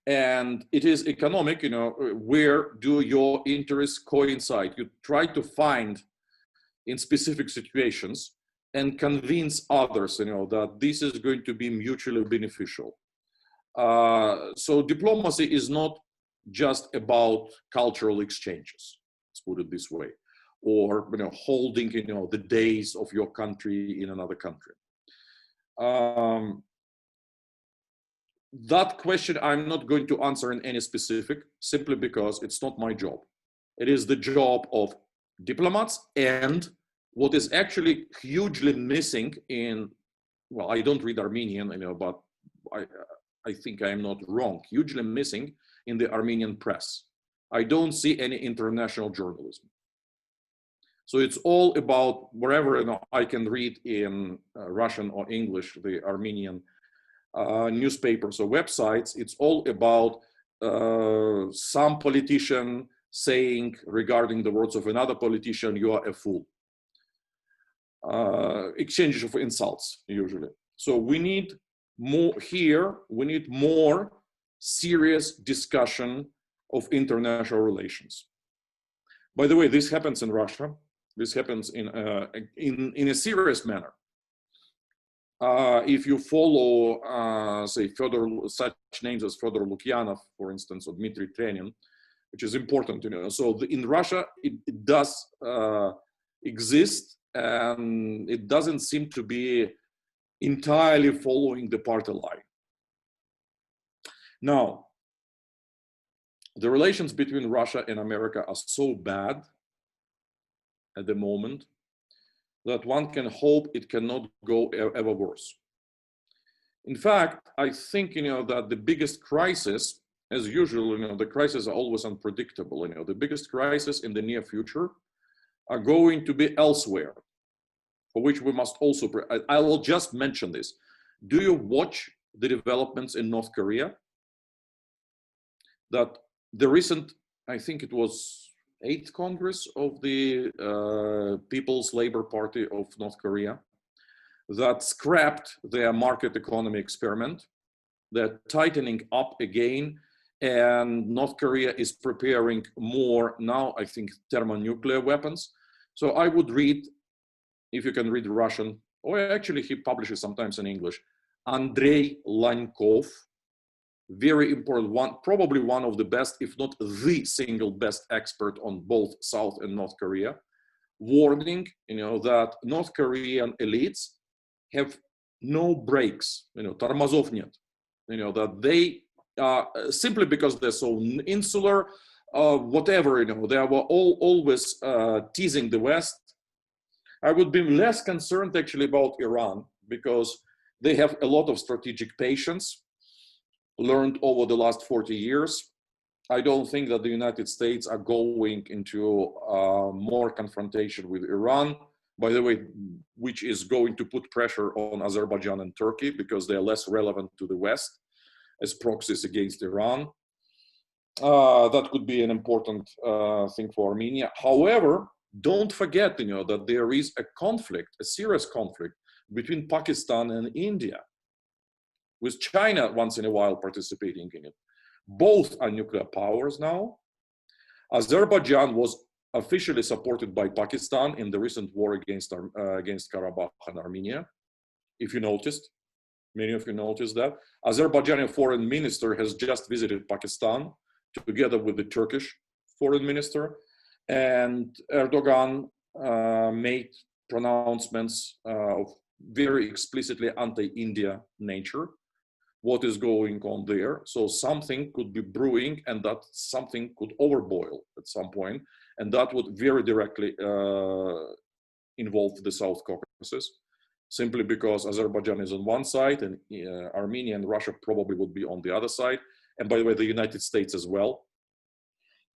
And it is economic, where do your interests coincide? You try to find in specific situations and convince others, that this is going to be mutually beneficial. So diplomacy is not just about cultural exchanges, let's put it this way, or holding, the days of your country in another country. That question I'm not going to answer in any specific, simply because it's not my job. It is the job of diplomats, and what is actually hugely missing in, well, I don't read Armenian, but I think I'm not wrong, hugely missing in the Armenian press. I don't see any international journalism. So it's all about wherever I can read in Russian or English, the Armenian newspapers or websites, it's all about some politician saying regarding the words of another politician, you are a fool. exchanges of insults usually. So we need more here. We need more serious discussion of international relations. By the way, this happens in Russia. This happens in a serious manner. If you follow, say, such names as Fyodor Lukyanov, for instance, or Dmitry Trenin, which is important to know. So in Russia, it does exist, and it doesn't seem to be entirely following the party line. Now, the relations between Russia and America are so bad at the moment that one can hope it cannot go ever worse. In fact, I think, that the biggest crisis, as usual, the crises are always unpredictable. The biggest crisis in the near future are going to be elsewhere, for which we must also, I will just mention this. Do you watch the developments in North Korea? That the recent, I think it was 8th Congress of the People's Labor Party of North Korea, that scrapped their market economy experiment. They're tightening up again, and North Korea is preparing more now, I think, thermonuclear weapons. So I would read, if you can read Russian, or actually he publishes sometimes in English, Andrei Lankov, very important one, probably one of the best, if not the single best expert on both South and North Korea, warning, that North Korean elites have no brakes, тормозов нет, that they simply because they're so insular, whatever, they were always teasing the West. I would be less concerned actually about Iran, because they have a lot of strategic patience learned over the last 40 years. I don't think that the United States are going into more confrontation with Iran, by the way, which is going to put pressure on Azerbaijan and Turkey because they're less relevant to the West as proxies against Iran. That could be an important thing for Armenia. However, don't forget, that there is a conflict, a serious conflict between Pakistan and India, with China once in a while participating in it. Both are nuclear powers now. Azerbaijan was officially supported by Pakistan in the recent war against Karabakh and Armenia. If you noticed, many of you noticed that. Azerbaijani foreign minister has just visited Pakistan together with the Turkish foreign minister, and Erdogan made pronouncements of very explicitly anti-India nature. What is going on there? So something could be brewing, and that something could overboil at some point, and that would very directly involve the South Caucasus, simply because Azerbaijan is on one side and Armenia and Russia probably would be on the other side. And by the way, the United States as well,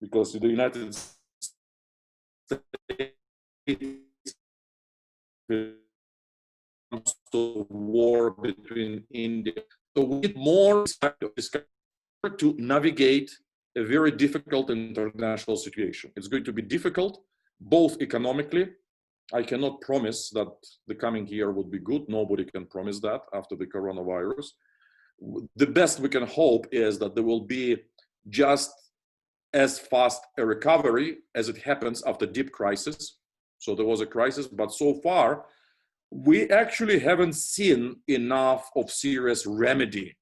because the United States comes to war between India. So we need more to navigate a very difficult international situation. It's going to be difficult, both economically. I cannot promise that the coming year would be good. Nobody can promise that after the coronavirus. The best we can hope is that there will be just as fast a recovery as it happens after deep crisis. So there was a crisis, but so far, we actually haven't seen enough of serious remedy.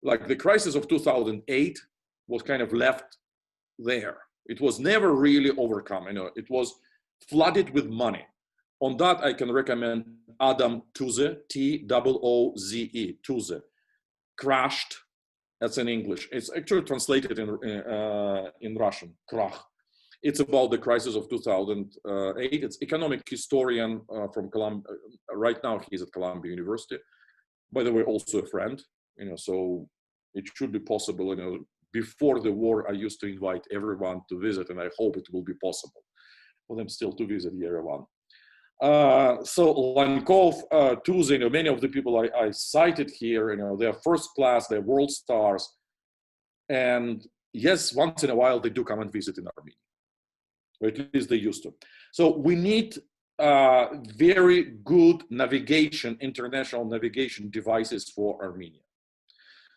Like the crisis of 2008 was kind of left there. It was never really overcome. It was flooded with money. On that, I can recommend Adam Tooze, Tooze, Tooze, Crashed. That's in English. It's actually translated in Russian, Krach. It's about the crisis of 2008. It's economic historian from Columbia. Right now, he's at Columbia University. By the way, also a friend. So it should be possible. Before the war, I used to invite everyone to visit, and I hope it will be possible for them still to visit Yerevan. So Lankov, Tooze, many of the people I cited here, they're first class, they're world stars. And yes, once in a while, they do come and visit in Armenia. Or at least they used to. So we need very good navigation, international navigation devices for Armenia.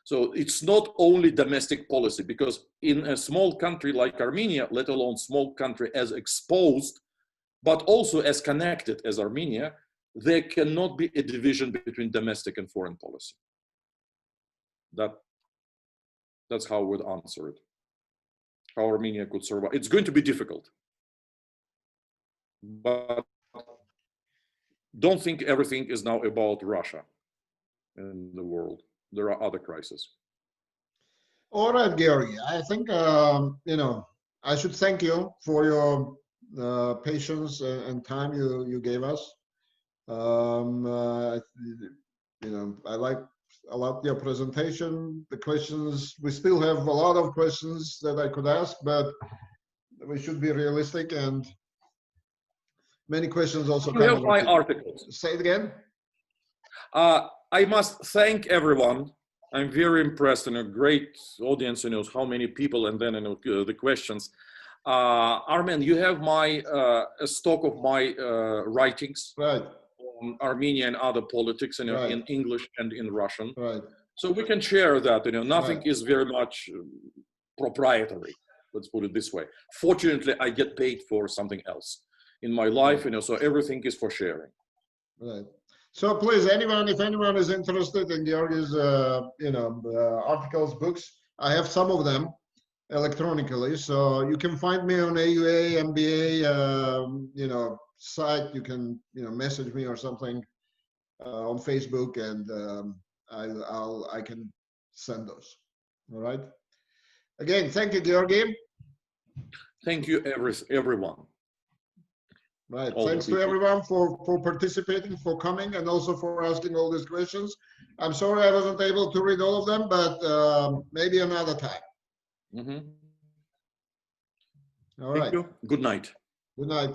So it's not only domestic policy, because in a small country like Armenia, let alone small country as exposed, but also as connected as Armenia, there cannot be a division between domestic and foreign policy. That's how I would answer it. How Armenia could survive. It's going to be difficult, but don't think everything is now about Russia in the world. There are other crises. All right, Georgi. I think I should thank you for your patience and time you gave us. I like a lot your presentation. The questions, we still have a lot of questions that I could ask, but we should be realistic, and many questions also You have my articles. Say it again. I must thank everyone. I'm very impressed, and a great audience, how many people, and then the questions. Armen, you have my a stock of my writings, right, on Armenia and other politics, right, in English and in Russian. Right. So we can share that. Nothing Right. is very much proprietary. Let's put it this way. Fortunately, I get paid for something else in my life, so everything is for sharing. Right. So please, if anyone is interested in Georgi's, articles, books, I have some of them electronically. So you can find me on AUA, MBA, site. You can, message me or something on Facebook, and I can send those. All right. Again, thank you, Georgi. Thank you, everyone. Right. Thanks to everyone for participating, for coming, and also for asking all these questions. I'm sorry I wasn't able to read all of them, but maybe another time. Mm-hmm. All right. Thank you. Good night. Good night.